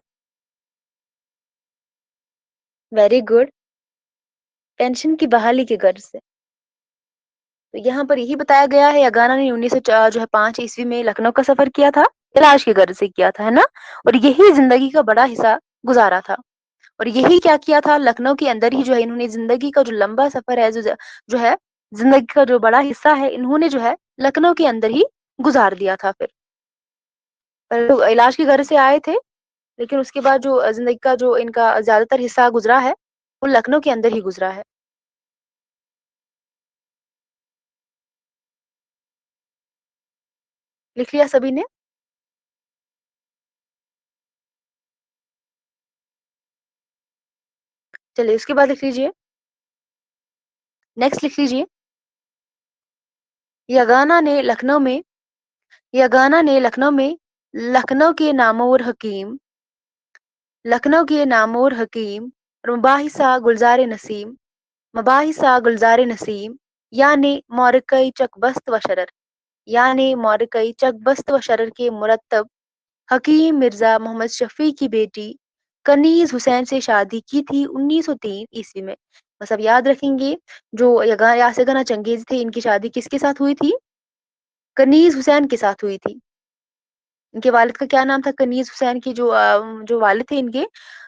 Very good. पेंशन की बहाली की गर्ज से। तो यहाँ पर यही बताया गया है, यगाना ने 1904 जो है 5 ईस्वी में लखनऊ का सफर किया था, इलाज की गर्ज से किया था, है ना? और यही ज़िंदगी का बड़ा हिस्सा गुज़ारा था। और यही क्या किया था, लखनऊ के अंदर ही जो है इन्होंने ज़िंदगी का जो लंबा सफर है, जो है ज़िंदगी का जो बड़ा हिस्सा है, इन्होंने जो है लखनऊ के अंदर ही गुज़ार दिया था फिर। तो इलाज की गर्ज से आए थे, लेकिन उसके बाद जो ज़िंदगी का जो इनका ज़्यादातर हिस्सा गुज़रा है, वो लखनऊ के अंदर ही गुज़रा है। लिख लिया सभी ने? चलिए उसके बाद लिख लीजिए, नेक्स्ट लिख लीजिए, यगाना ने लखनऊ में यगाना ने लखनऊ के नामवर हकीम मबाहिसा गुलजार नसीम यानी मौरिकई चकबस्त व शरर के मुरत्तब हकीम मिर्जा मोहम्मद शफी की बेटी कनीज हुसैन से शादी की थी 1903 ईस्वी में। बस अब याद रखेंगे, जो यासिगना चंगेज थे, इनकी शादी किसके साथ हुई थी? कनीज हुसैन के साथ हुई थी। इनके वालिद का क्या नाम था? कनीज हुसैन की जो वालिद थे इनके,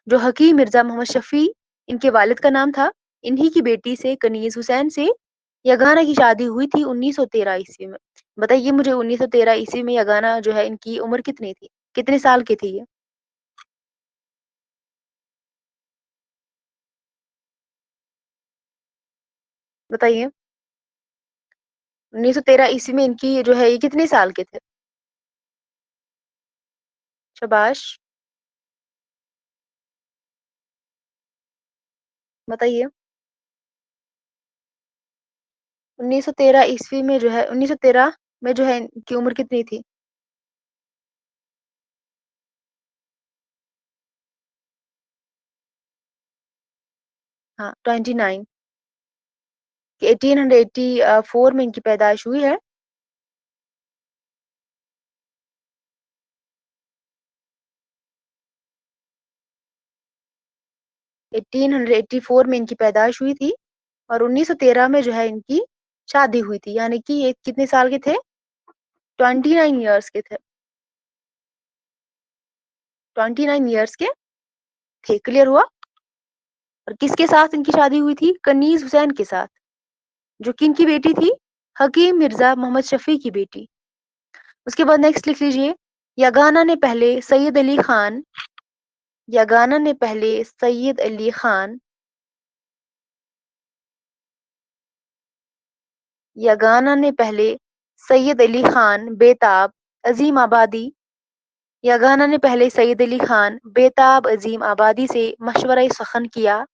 जो हकीम मिर्जा मोहम्मद शफी, इनके वालिद का नाम था। इन्हीं की बेटी से, कनीज हुसैन से, यगाना की शादी हुई थी 1913 ईस्वी में। बताइए मुझे, 1913 ईस्वी में यगाना जो है इनकी उम्र कितनी थी? कितने साल की थी ये? बताइए। 1913 ईस्वी में इनकी जो है ये कितने साल के थे? शाबाश। बताइए। 1913 ईस्वी में जो है 1913 में जो है इनकी उम्र कितनी थी? हाँ, 29। 1884 में इनकी पैदाइश हुई है। 1884 में इनकी पैदाइश हुई थी, और 1913 में जो है इनकी शादी हुई थी, यानी कि ये कितने साल के थे? 29 ईयर्स के थे। 29 ईयर्स के थे। क्लियर हुआ? और किसके साथ इनकी शादी हुई थी? कनीज हुसैन के साथ, जो कि इनकी बेटी थी, हकीम मिर्जा मोहम्मद शफी की बेटी। उसके बाद नेक्स्ट लिख लीजिए, यगाना ने पहले सैयद अली खान यगाना ने पहले सैयद अली खान यगाना ने पहले सैयद अली खान बेताब अजीम आबादी यगाना ने पहले सैयद अली खान बेताब अजीम आबादी से मशवरा सखन किया,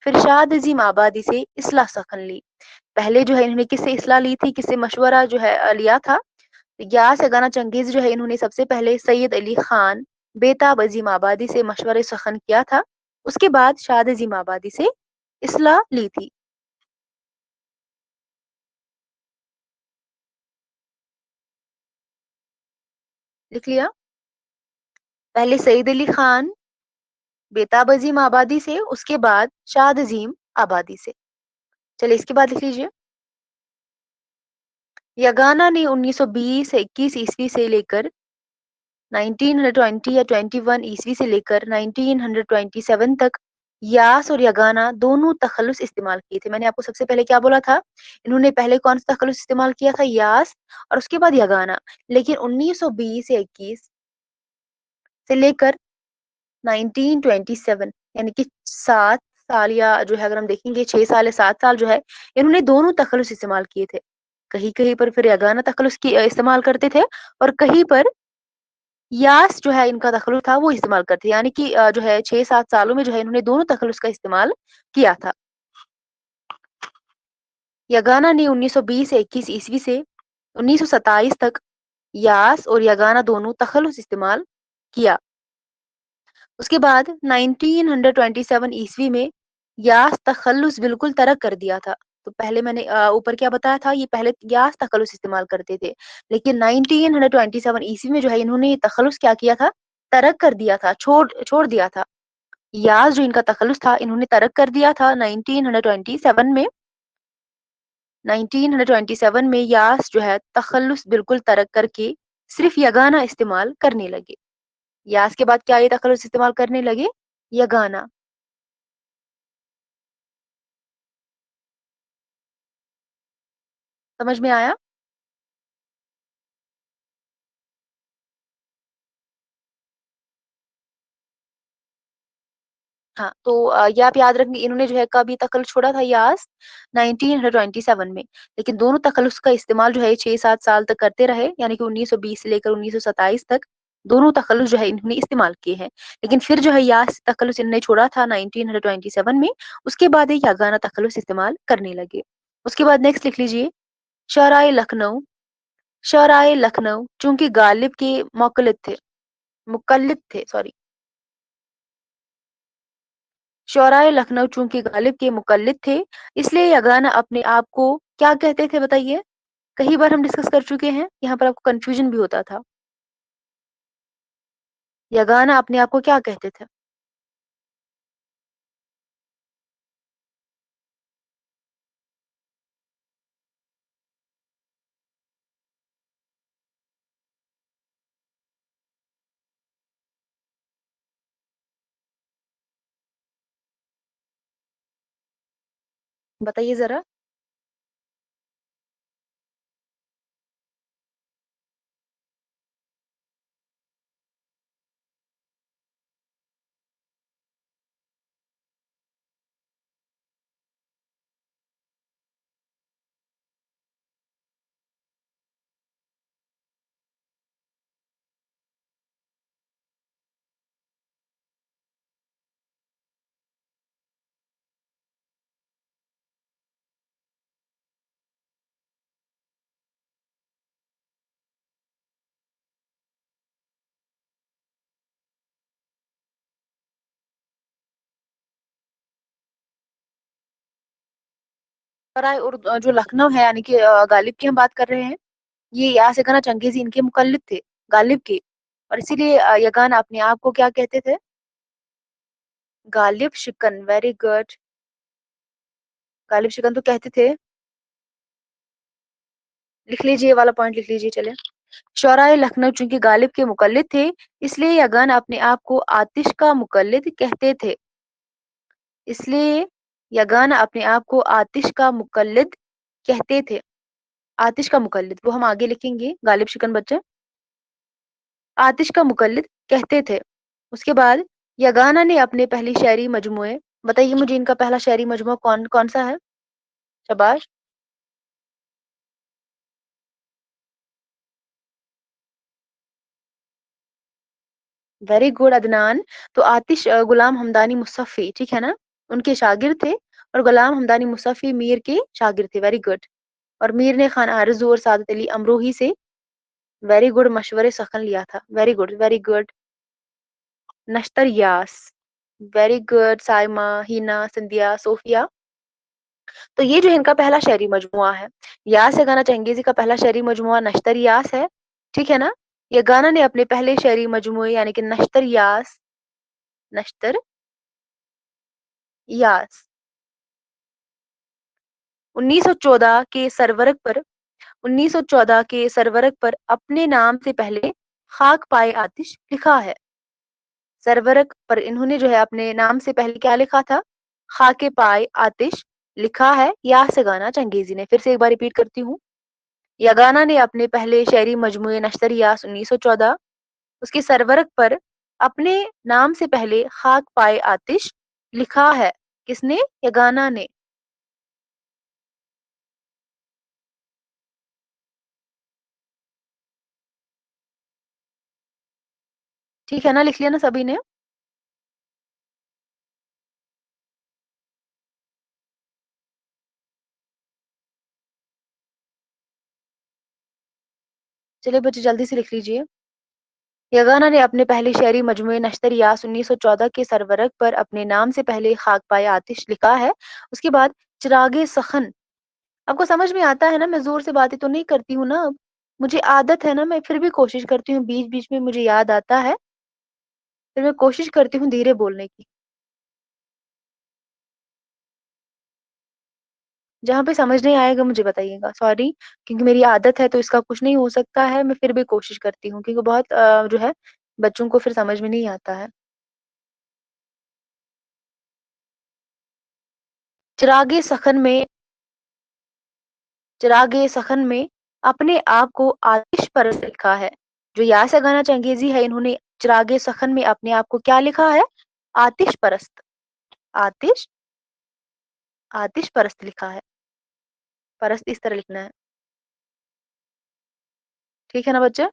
फिर शाद अजीम आबादी से इस्लाह सखन ली। पहले जो है इन्होंने किससे इस्लाह ली थी, किससे मशवरा जो है लिया था? यास यगाना चंगेज जो है इन्होंने सबसे पहले सैयद अली खान बेताब अजीम आबादी से मशवरा सखन किया था। उसके बाद शाद अजीम आबादी से इस्लाह ली थी। लिख लिया? पहले सईद अली खान बेताब अजीम आबादी से, उसके बाद शाद अजीम आबादी से। चलिए इसके बाद लिख लीजिए, यगाना ने 1920 से 21 ईस्वी से लेकर 1920 या 21 ईस्वी से लेकर 1927 तक यास और यगाना दोनों तखल्लुस इस्तेमाल किए थे। मैंने आपको सबसे पहले क्या बोला था? इन्होंने पहले कौन सा तखल्लुस इस्तेमाल किया था? यास, और उसके बाद यगाना। लेकिन 1920 या 21 से लेकर 1927, यानी कि 7 साल, या जो है अगर हम देखेंगे 6 साल या 7 साल जो है, इन्होंने दोनों तखल्लुस इस्तेमाल किए थे। कहीं-कहीं पर फिर यगाना तखल्लुस की इस्तेमाल करते थे, और कहीं पर यास जो है इनका तखल्लुस था वो इस्तेमाल करते थे। यानी कि जो है 6-7 सालों में जो है इन्होंने दोनों तखल्लुस का इस्तेमाल किया था। यगाना ने 1920 से 21 ईस्वी से 1927 तक यास और यगाना दोनों तखल्लुस इस्तेमाल किया। उसके बाद 1927 ईस्वी में यास तखल्लुस बिल्कुल तर्क कर दिया था। तो पहले मैंने ऊपर क्या बताया था, ये पहले यास तखल्लुस इस्तेमाल करते थे, लेकिन 1927 ईस्वी में जो है इन्होंने ये तखल्लुस क्या किया था? तर्क कर दिया था, छोड़ छोड़ दिया था। याज़ जो इनका तख़ल्लुस था, इन्होंने तर्क कर दिया था 1927 में। 1927 में याज़ जो है तख़ल्लुस बिल्कुल तर्क करके सिर्फ़ यगाना इस्तेमाल करने लगे। याज़ के बाद क्या ये तख़ल्लुस इस्तेमाल करने लगे? यगाना। समझ में आया? हाँ, तो ये आप याद रखेंगे इन्होंने जो है कब ये तख़ल्लुस छोड़ा था याज़ 1927 में। लेकिन दोनों तख़ल्लुस का इस्तेमाल जो है 6-7 साल तक करते रहे, यानी कि 1920 से लेकर 1927 तक दोनों तख़ल्लुस जो है इन्होंने इस्तेमाल किए हैं। लेकिन फिर जो है याज़ तख़ल्लुस इन्होंने छोड़ा था 1927 में, उसके बाद ये यागाना तख़ल्लुस इस्तेमाल करने लगे। उसके बाद नेक्स्ट लिख लीजिए, शराय लखनऊ। शराय लखनऊ चूँकि गालिब के मुक़ल्लिद थे, सॉरी। शौराए लखनऊ चूँकि गालिब के मुक़ल्लिद थे, इसलिए यगाना अपने आप को क्या कहते थे बताइए? कई बार हम डिस्कस कर चुके हैं, यहाँ पर आपको कन्फ्यूज़न भी होता था। यगाना अपने आप को क्या कहते थे? बताइए ज़रा। शौराए जो लखनऊ है यानी कि गालिब की हम बात कर रहे हैं, ये यहाँ से कहना चंगेज़ी इनके मुक़ल्लिद थे, गालिब के। और इसीलिए यगाना अपने आप को क्या कहते थे? गालिब शिकन, वेरी गुड। गालिब शिकन तो कहते थे। लिख लीजिए ये वाला पॉइंट लिख लीजिए चलिए। शौराए लखनऊ चूँकि गालिब के मुक़ल्लिद थे, इसलिए यगाना अपने आप को आतिश का मुक़ल्लिद कहते थे। इसलिए यगाना अपने आप को आतिश का मुक़ल्लिद कहते थे। आतिश का मुक़ल्लिद वो हम आगे लिखेंगे, गालिब शिकन बच्चे। आतिश का मुक़ल्लिद कहते थे। उसके बाद यगाना ने अपने पहली शायरी मजमूए, बताइए मुझे इनका पहला शायरी मजमूआ कौन-सा है? शाबाश! Very good Adnan. तो आतिश गुलाम हमदानी मुसफ़्फ़ी, ठीक है ना? उनके शागिर्द थे और गुलाम हमदानी मुसफ़्फ़ी मीर के शागिर्द थे, वेरी गुड। और मीर ने खान आरज़ू और सादत अली अमरोही से वेरी गुड मशवरे सखन लिया था, वेरी गुड, वेरी गुड। नश्तर यास, very good Saima, Hina, Scindia, Sophia. तो ये जो इनका पहला शायरी मजमूआ है, यास है गाना चंगेज़ी का पहला शायरी मजमूआ नश्तर यास है, ठीक है ना? ये गाना ने अपने पहले शायरी मजमूए यानी कि नश्तर यास 1914 के सरवरक पर 1914 के सरवरक पर अपने नाम से पहले खाक पाए आतिश लिखा है। सरवरक पर इन्होंने जो है अपने नाम से पहले क्या लिखा था? खाके पाए आतिश लिखा है या से गाना चंगेज़ी ने। फिर से एक बार रिपीट करती हूँ। यगाना ने अपने पहले शायरी मजमूए नश्तर यास 1914 उसके सरवरक पर अपने नाम से पहले खाक पाए आतिश लिखा है। किसने? यगाना ने। ठीक है ना? लिख लिया ना सभी ने? चलिए बच्चे जल्दी से लिख लीजिए। यगाना ने अपने पहले शायरी मजमूए नश्तर यास 1914 के सरवरक पर अपने नाम से पहले खाक पाए आतिश लिखा है। उसके बाद चिरागे सखन। आपको समझ में आता है ना? मैं ज़ोर से बातें तो नहीं करती हूँ ना अब। मुझे आदत है ना, मैं फिर भी कोशिश करती हूँ बीच-बीच में मुझे याद आता है, फिर मैं कोशिश करती हूँ धीरे बोलने की। जहाँ पे समझ नहीं आएगा मुझे बताइएगा, सॉरी, क्योंकि मेरी आदत है तो इसका कुछ नहीं हो सकता है, मैं फिर भी कोशिश करती हूँ क्योंकि बहुत जो है बच्चों को फिर समझ में नहीं आता है। चिरागे सखन में चिरागे सखन में अपने आप को आतिश परस्त लिखा है। जो यासा गाना चंगेज़ी है, इन्होंने चिरागे सखन में अपने आप को क्या लिखा है? आतिश परस्त। आतिश आतिश परस्त लिखा है। परस्त इस तरह लिखना है। ठीक है ना बच्चे?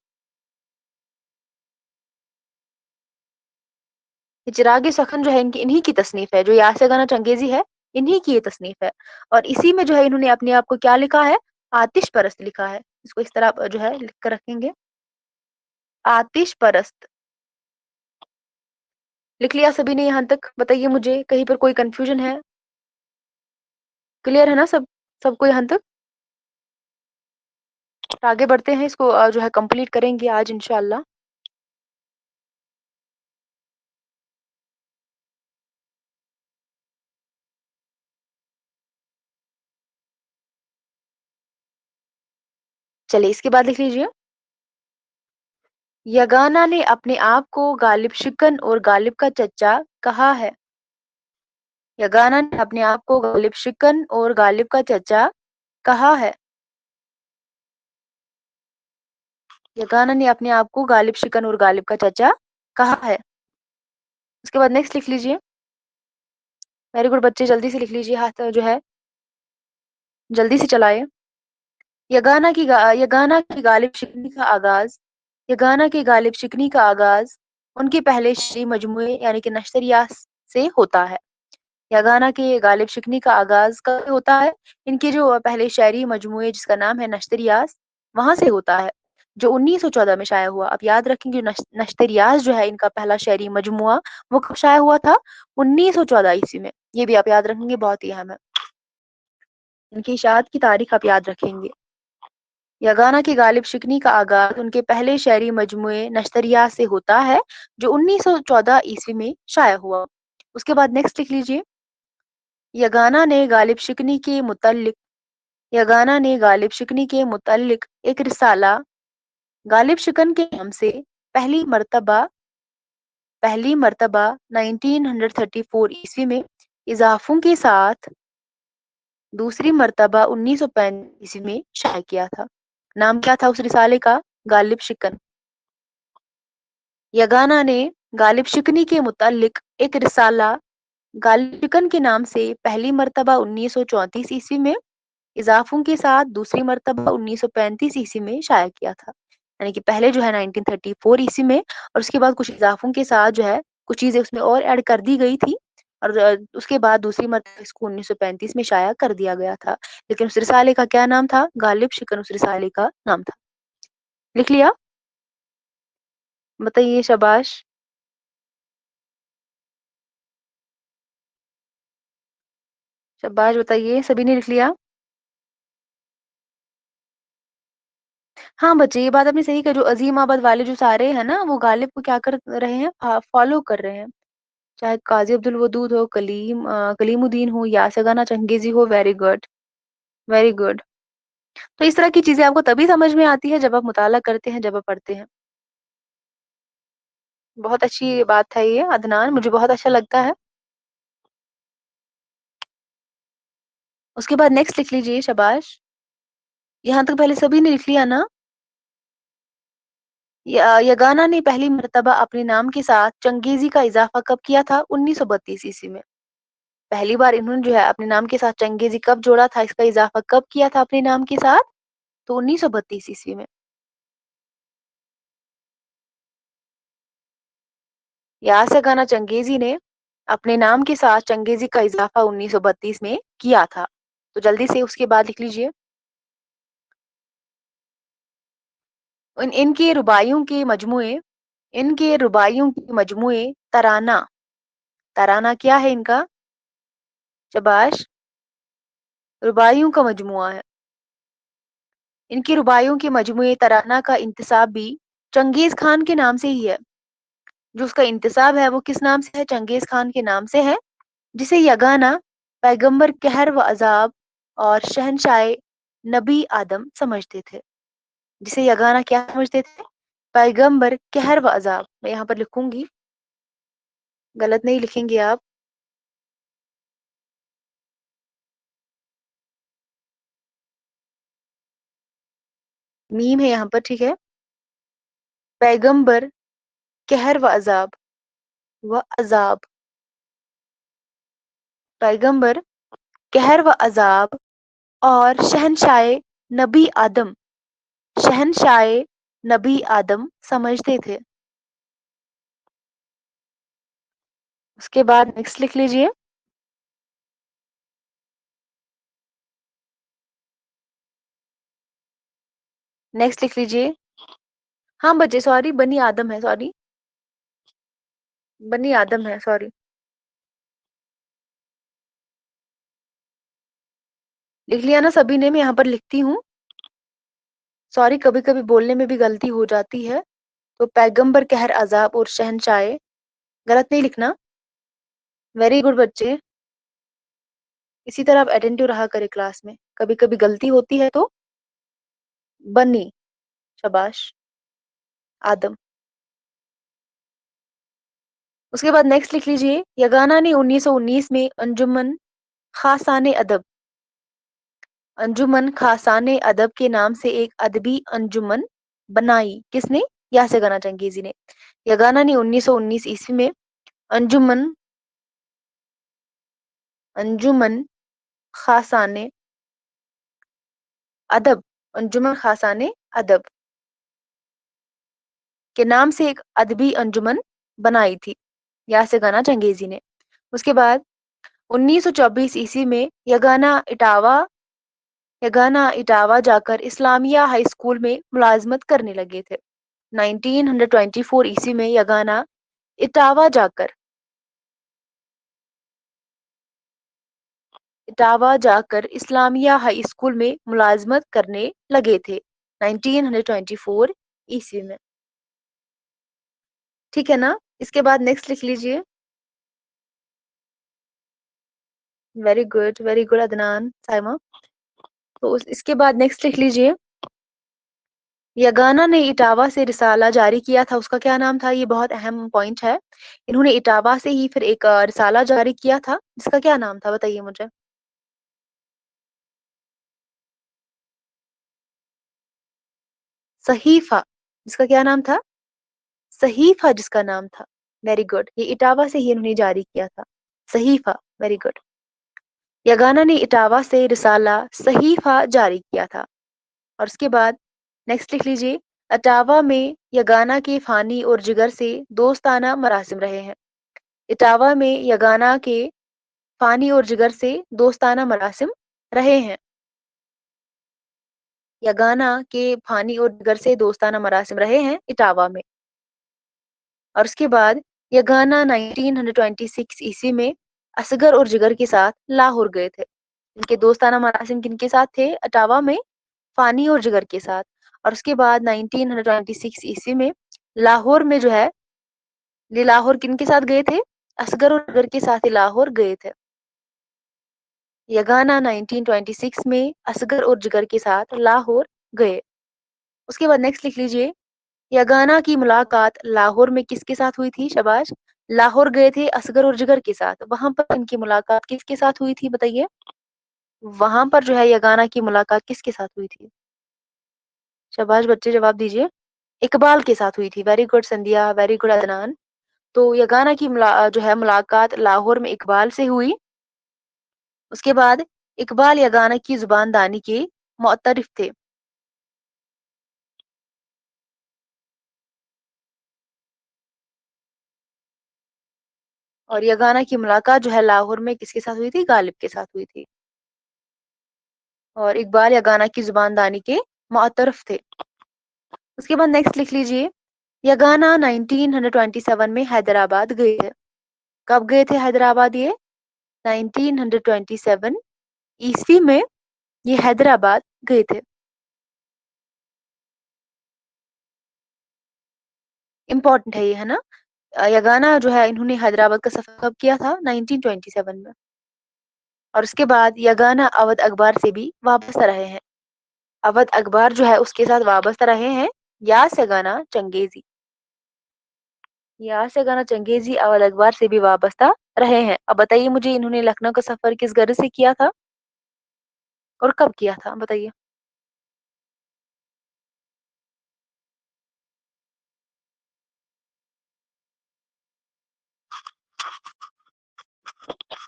ये चिरागे सखन जो है इनकी इन्हीं की तसनीफ है, जो यासे गाना चंगेज़ी है, इन्हीं की ये तसनीफ है। और इसी में जो है इन्होंने अपने आप को क्या लिखा है? आतिश परस्त लिखा है। इसको इस तरह जो है लिख कर रखेंगे, आतिश परस्त। लिख लिया सभी ने यहाँ तक? बताइए मुझे, कहीं पर कोई कन्फ्यूजन है? क्लियर है ना सब? सबको यहाँ तक? आगे बढ़ते हैं, इसको जो है कंप्लीट करेंगे आज इंशाल्लाह। चलिए इसके बाद लिख लीजिए। यगाना ने अपने आप को गालिब शिकन और गालिब का चच्चा कहा है। यगाना ने अपने आप को गालिब शिकन और गालिब का चच्चा कहा है। यगाना ने अपने आप को गालिब शिकन और गालिब का चच्चा कहा है। उसके बाद नेक्स्ट लिख लीजिए। वेरी गुड बच्चे, जल्दी से लिख लीजिए, हाथ जो है जल्दी से चलाए। यगाना की गालिब शिकनी का आगाज यगाना की गालिब शिकनी का आगाज उनके पहले शेरी मजमूए यानी कि नश्तरिया से होता है। यगाना के गालिब शिकनी का आगाज कब होता है? इनके जो पहले शायरी मजमूए जिसका नाम है नश्तरियास, वहां से होता है, जो 1914 में शाया हुआ। अब याद रखेंगे नश्तरियास जो है इनका पहला शायरी मजमुआ, वो कब शाया हुआ था? 1914 ईस्वी में। ये भी आप याद रखेंगे, बहुत ही अहम है। इनकी इशाअत की तारीख आप याद रखेंगे। यगाना की गालिब शिकनी का आगाज उनके पहले शायरी मजमूए नश्तरियात से होता है, जो 1914 ईस्वी में शाया हुआ। उसके बाद नेक्स्ट लिख लीजिए। यगाना ने गालिब शिकनी के मुतल्लिक यगाना ने गालिब शिकनी के मुतल्लिक एक रिसाला गालिब शिकन के नाम से पहली मर्तबा 1934 ईस्वी में इजाफों के साथ दूसरी मर्तबा 1935 ईस्वी में शाया किया था। नाम क्या था उस रिसाले का? गालिब शिकन। यगाना ने गालिब शिकनी के मुतालिक एक रिसाला गालिब शिकन के नाम से पहली मर्तबा 1934 ईस्वी में, इजाफों के साथ दूसरी मर्तबा 1935 ईस्वी में शाया किया था। यानी कि पहले जो है 1934 ईस्वी में, और उसके बाद कुछ इजाफों के साथ जो है कुछ चीजें उसमें और ऐड कर दी गई थी, और उसके बाद दूसरी मर्तबा इसको 1935 में शाया कर दिया गया था। लेकिन उस रिसाले का क्या नाम था? गालिब शिकन उस रिसाले का नाम था। लिख लिया? बताइए, शाबाश। शाबाश, बताइए, सभी ने लिख लिया? हाँ बच्चे, ये बात आपने सही कही, जो अजीमाबाद वाले जो सारे हैं ना, वो गालिब को क्या कर रहे हैं? फॉलो कर रहे हैं। चाहे काजी अब्दुल वदूद हो, कलीमुद्दीन हो, या सगाना चंगेजी हो। Very good, very good. तो इस तरह की चीजें आपको तभी समझ में आती है जब आप मुताला करते हैं, जब आप पढ़ते हैं। बहुत अच्छी बात है ये अदनान, मुझे बहुत अच्छा लगता है। उसके बाद नेक्स्ट लिख लीजिए, शाबाश। यहाँ तक पहले सभी ने लिख लिया ना? यगाना ने पहली मर्तबा अपने नाम के साथ चंगेजी का इजाफा कब किया था? 1932 ईस्वी में। पहली बार इन्होंने जो है अपने नाम के साथ चंगेजी कब जोड़ा था, इसका इजाफा कब किया था अपने नाम के साथ? तो 1932 ईस्वी में। यासा गाना चंगेजी ने अपने नाम के साथ चंगेजी का इजाफा 1932 में किया था। तो जल्दी से उसके बाद लिख लीजिए। इनके रुबाइयों के मजमुए तराना। तराना क्या है इनका? शाबाश, रुबाइयों का मजमुआ है। इनकी रुबाइयों के मजमुए तराना का इंतसाब भी चंगेज खान के नाम से ही है। जो उसका इंतसाब है वो किस नाम से है? चंगेज खान के नाम से है, जिसे यगाना पैगंबर कहर व अजाब और शहंशाह नबी आदम समझते थे। जिसे यगाना क्या समझते थे? पैगंबर, कहर व अज़ाब। मैं यहाँ पर लिखूँगी, गलत नहीं लिखेंगे आप। मीम है यहाँ पर, ठीक है? पैगंबर, कहर व अज़ाब, पैगंबर, कहर व अज़ाब और शहंशाह नबी आदम, शहंशाह नबी आदम समझते थे। उसके बाद नेक्स्ट लिख लीजिए। नेक्स्ट लिख लीजिए। हाँ बच्चे, सॉरी, बनी आदम है, सॉरी, बनी आदम है, सॉरी। लिख लिया ना सभी ने? मैं यहाँ पर लिखती हूँ। सॉरी, कभी कभी बोलने में भी गलती हो जाती है। तो पैगंबर, कहर, अजाब और शहंशाह, गलत नहीं लिखना। वेरी गुड बच्चे। इसी तरह आप अटेंटिव रहा करें क्लास में, कभी कभी गलती होती है तो। बनी, शाबाश, आदम। उसके बाद नेक्स्ट लिख लीजिए। यगाना ने 1919 में अंजुमन खासाने अदब, अंजुमन खासाने अदब के नाम से एक अदबी अंजुमन बनाई। किसने? यासे गाना चंगेजी ने। यगाना ने 1919 ईस्वी में अंजुमन, अंजुमन खासाने अदब, अंजुमन खासाने अदब के नाम से एक अदबी अंजुमन बनाई थी यासे गाना चंगेजी ने। उसके बाद 1924 ईस्वी में यगाना इटावा जाकर इस्लामिया हाई स्कूल में मुलाजमत करने लगे थे। 1924 ईस्वी में यगाना इटावा जाकर इस्लामिया हाई स्कूल में मुलाजमत करने लगे थे 1924 ईस्वी में। ठीक है ना? इसके बाद नेक्स्ट लिख लीजिए। Very good Adnan, Saima. तो इसके बाद नेक्स्ट लिख लीजिए। यगाना ने इटावा से रिसाला जारी किया था, उसका क्या नाम था? ये बहुत अहम पॉइंट है। इन्होंने इटावा से ही फिर एक रिसाला जारी किया था, जिसका क्या नाम था बताइए मुझे। सहीफा, जिसका क्या नाम था? सहीफा जिसका नाम था। वेरी गुड, ये इटावा से ही इन्होंने जारी किया था, सहीफा। Very good. यगाना ने इटावा से रिसाला सहीफा जारी किया था। और उसके बाद नेक्स्ट लिख लीजिए। इटावा में यगाना के फानी और जिगर से दोस्ताना मरासिम रहे हैं। इटावा में यगाना के फानी और जिगर से दोस्ताना मरासिम रहे हैं। यगाना के फानी और जिगर से दोस्ताना मरासिम रहे हैं इटावा में। और उसके बाद यगाना 1926 ईस्वी में असगर और जिगर के साथ लाहौर गए थे। इनके दोस्ताना मरासिम किनके साथ थे? इटावा में फानी और जिगर के साथ। और उसके बाद 1926 ईस्वी में लाहौर में जो है, ये लाहौर किनके साथ गए थे? असगर और जिगर के साथ ही लाहौर गए थे। यगाना 1926 में असगर और जिगर के साथ लाहौर गए। उसके बाद नेक्स्ट लिख लीजिए। यगाना की मुलाकात लाहौर में किसके साथ हुई थी? शाबाश, लाहौर गए थे असगर और जिगर के साथ, वहां पर इनकी मुलाकात किसके साथ हुई थी बताइए। वहां पर जो है यगाना की मुलाकात किसके साथ हुई थी? शाबाश बच्चे, जवाब दीजिए। इकबाल के साथ हुई थी। वेरी गुड संध्या, वेरी गुड अदनान। तो यगाना की जो है मुलाकात लाहौर में इकबाल से हुई। उसके बाद इकबाल यगाना की जुबानदानी के मुअत्तरिफ थे। और यगाना की मुलाकात जो है लाहौर में किसके साथ हुई थी? गालिब के साथ हुई थी। और इकबाल यगाना की जुबानदानी के मुअत्तरिफ थे। उसके बाद नेक्स्ट लिख लीजिए। यगाना 1927 में हैदराबाद गए थे। कब गए थे हैदराबाद ये? 1927 ईस्वी में ये हैदराबाद गए थे। इम्पोर्टेंट है ये, है ना? यगाना जो है इन्होंने हैदराबाद का सफर कब किया था? 1927 में। और उसके बाद यगाना अवध अखबार से भी वाबस्ता रहे हैं। अवध अखबार जो है उसके साथ वाबस्ता रहे हैं। यास यगाना चंगेजी। यास यगाना चंगेजी अवध अखबार से भी वाबस्ता रहे हैं। अब बताइए मुझे, इन्होंने लखनऊ का सफर किस गर्ज से किया था और कब किया था, बताइए।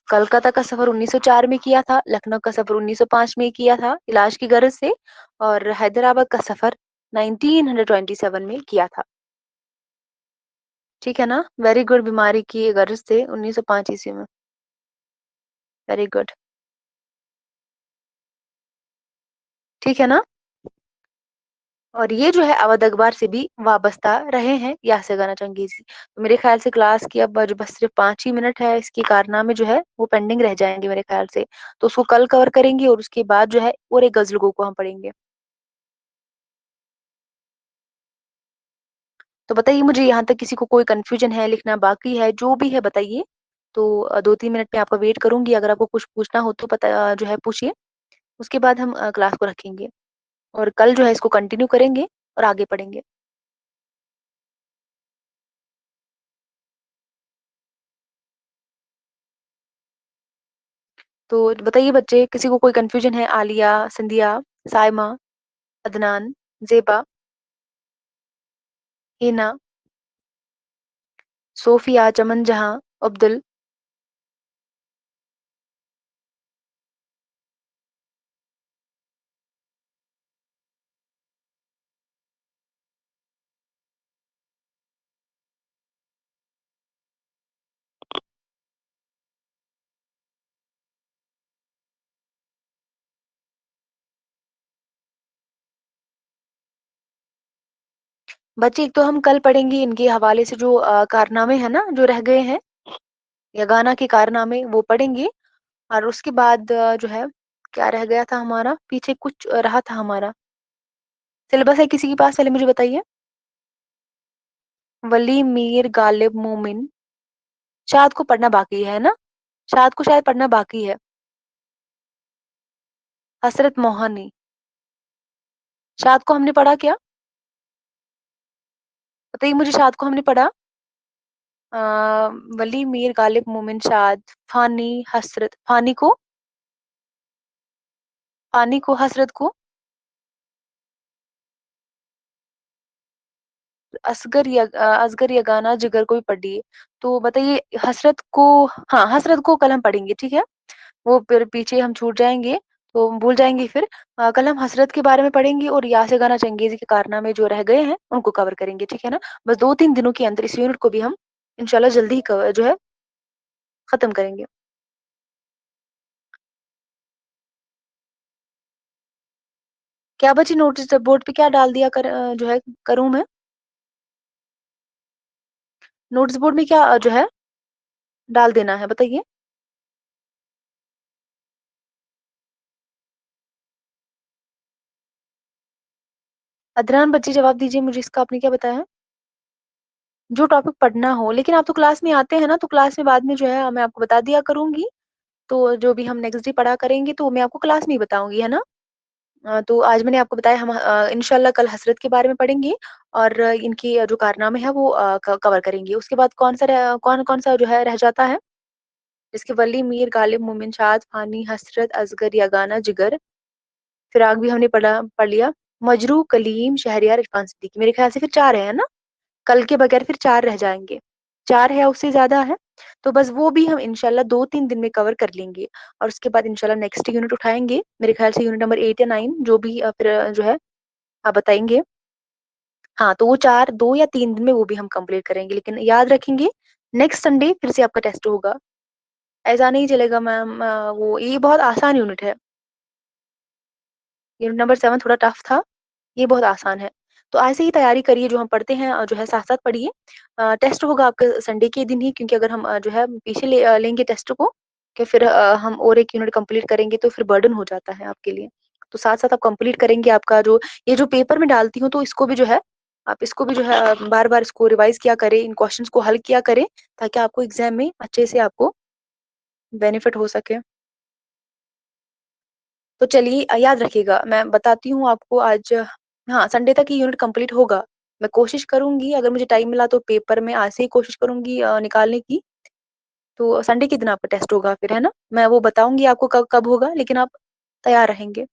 कलकत्ता का सफर 1904 में किया था, लखनऊ का सफर 1905 में किया था इलाज की गर्ज से, और हैदराबाद का सफर 1927 में किया था। ठीक है ना, वेरी गुड, बीमारी की गर्ज से 1905 ईस्वी में। Very good. ठीक है ना। और ये जो है अवध अखबार से भी वाबस्ता रहे हैं यासे गाना चंगेजी। तो मेरे ख्याल से क्लास की अब जो बस सिर्फ 5 ही मिनट है, इसके कारनामे जो है वो पेंडिंग रह जाएंगे मेरे ख्याल से। तो उसको कल कवर करेंगे और उसके बाद जो है और एक गजल को हम पढ़ेंगे। तो बताइए मुझे, यहाँ तक किसी को कोई कंफ्यूजन है, लिखना बाकी है, जो भी है बताइए। तो 2-3 मिनट में आपका वेट करूंगी, अगर आपको कुछ पूछना हो तो पता जो है पूछिए। उसके बाद हम क्लास को रखेंगे और कल जो है इसको कंटिन्यू करेंगे और आगे पढ़ेंगे। तो बताइए बच्चे, किसी को कोई कंफ्यूजन है? आलिया, संध्या, साइमा, अदनान, जेबा, हिना, सोफिया, चमन जहां, अब्दुल। बच्चे एक तो हम कल पढ़ेंगे इनके हवाले से जो कारनामे हैं ना जो रह गए हैं, या गाना के कारनामे वो पढ़ेंगे। और उसके बाद जो है क्या रह गया था हमारा, पीछे कुछ रहा था हमारा। सिलेबस है किसी के पास, पहले मुझे बताइए। वली मीर गालिब मोमिन, शाद को पढ़ना बाकी है ना? शाद को शायद पढ़ना बाकी है। हसरत मोहानी, शाद को हमने पढ़ा क्या? बताइए मुझे, शाद को हमने पढ़ा? अ, वली मीर गालिब मोमिन शाद, फानी हसरत, फानी को हसरत को, असगर या गाना जिगर को भी पढ़िए। तो बताइए हसरत को, हाँ हसरत को कल हम पढ़ेंगे, ठीक है। वो फिर पीछे हम छूट जाएंगे तो भूल जाएंगे फिर। कल हम हसरत के बारे में पढ़ेंगे और यासे गाना चंगेजी के कारनामे जो रह गए हैं उनको कवर करेंगे, ठीक है ना। बस 2-3 दिनों के अंदर इस यूनिट को भी हम इंशाल्लाह जल्दी ही जो है खत्म करेंगे। क्या बची नोटिस बोर्ड पे क्या डाल दिया जो है करूं मैं? नोटिस बोर्ड में क्या जो है डाल देना है, बताइए। अदरान बच्ची जवाब दीजिए मुझे, इसका आपने क्या बताया? जो टॉपिक पढ़ना हो, लेकिन आप तो क्लास में आते हैं ना, तो क्लास में बाद में जो है मैं आपको बता दिया करूंगी। तो जो भी हम नेक्स्ट डे पढ़ा करेंगे तो मैं आपको क्लास में ही बताऊंगी, है ना। तो आज मैंने आपको बताया, हम इंशाल्लाह कल हसरत के बारे में पढ़ेंगे और इनकी जो कारनामे हैं वो कवर करेंगे। उसके बाद कौन कौन सा जो है रह जाता है, जिसके वली मीर गालिब मोमिन शाद फानी हसरत असगर यगाना जिगर, फिराक भी हमने पढ़ लिया। मजरू कलीम शहरियार इरफान सिद्दीकी, मेरे ख्याल से फिर 4 है ना। कल के बगैर फिर 4 रह जाएंगे। 4 है या उससे ज्यादा है। तो बस वो भी हम इंशाल्लाह 2-3 दिन में कवर कर लेंगे। और उसके बाद इंशाल्लाह नेक्स्ट यूनिट उठाएंगे, मेरे ख्याल से यूनिट नंबर 8 या 9 जो भी फिर जो है आप बताएंगे। हाँ तो वो 2 या 3 दिन में वो भी हम कंप्लीट करेंगे, लेकिन याद रखेंगे नेक्स्ट संडे फिर से आपका टेस्ट होगा। ऐसा नहीं चलेगा मैम, वो ये बहुत आसान यूनिट है। यूनिट नंबर 7 थोड़ा टफ था, ये बहुत आसान है। तो ऐसे ही तैयारी करिए, जो हम पढ़ते हैं जो है साथ साथ पढ़िए। टेस्ट होगा आपका संडे के दिन ही, क्योंकि अगर हम जो है पीछे लेंगे टेस्ट को, कि फिर हम और एक यूनिट कंप्लीट करेंगे तो फिर बर्डन हो जाता है आपके लिए। तो साथ साथ आप कंप्लीट करेंगे आपका जो ये जो पेपर में डालती हूँ, तो इसको भी जो है आप इसको भी जो है बार बार इसको रिवाइज किया करें, इन क्वेश्चंस को हल किया करें, ताकि आपको एग्जाम में अच्छे से आपको बेनिफिट हो सके। तो चलिए याद रखिएगा, मैं बताती हूँ आपको आज। हाँ, संडे तक ये यूनिट कंप्लीट होगा। मैं कोशिश करूँगी, अगर मुझे टाइम मिला तो पेपर में आज से ही कोशिश करूँगी निकालने की। तो संडे के दिन आपका टेस्ट होगा फिर, है ना? मैं वो बताऊँगी आपको कब कब होगा, लेकिन आप तैयार रहेंगे।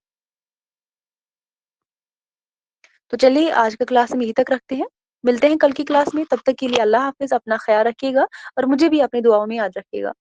तो चलिए आज का क्लास हम यहीं तक रखते हैं। मिलते हैं कल की क्लास में, तब तक के लिए अल्लाह हाफ़िज़, अपना ख़्याल रखिएगा और मुझे भी अपनी दुआओं में याद रखिएगा।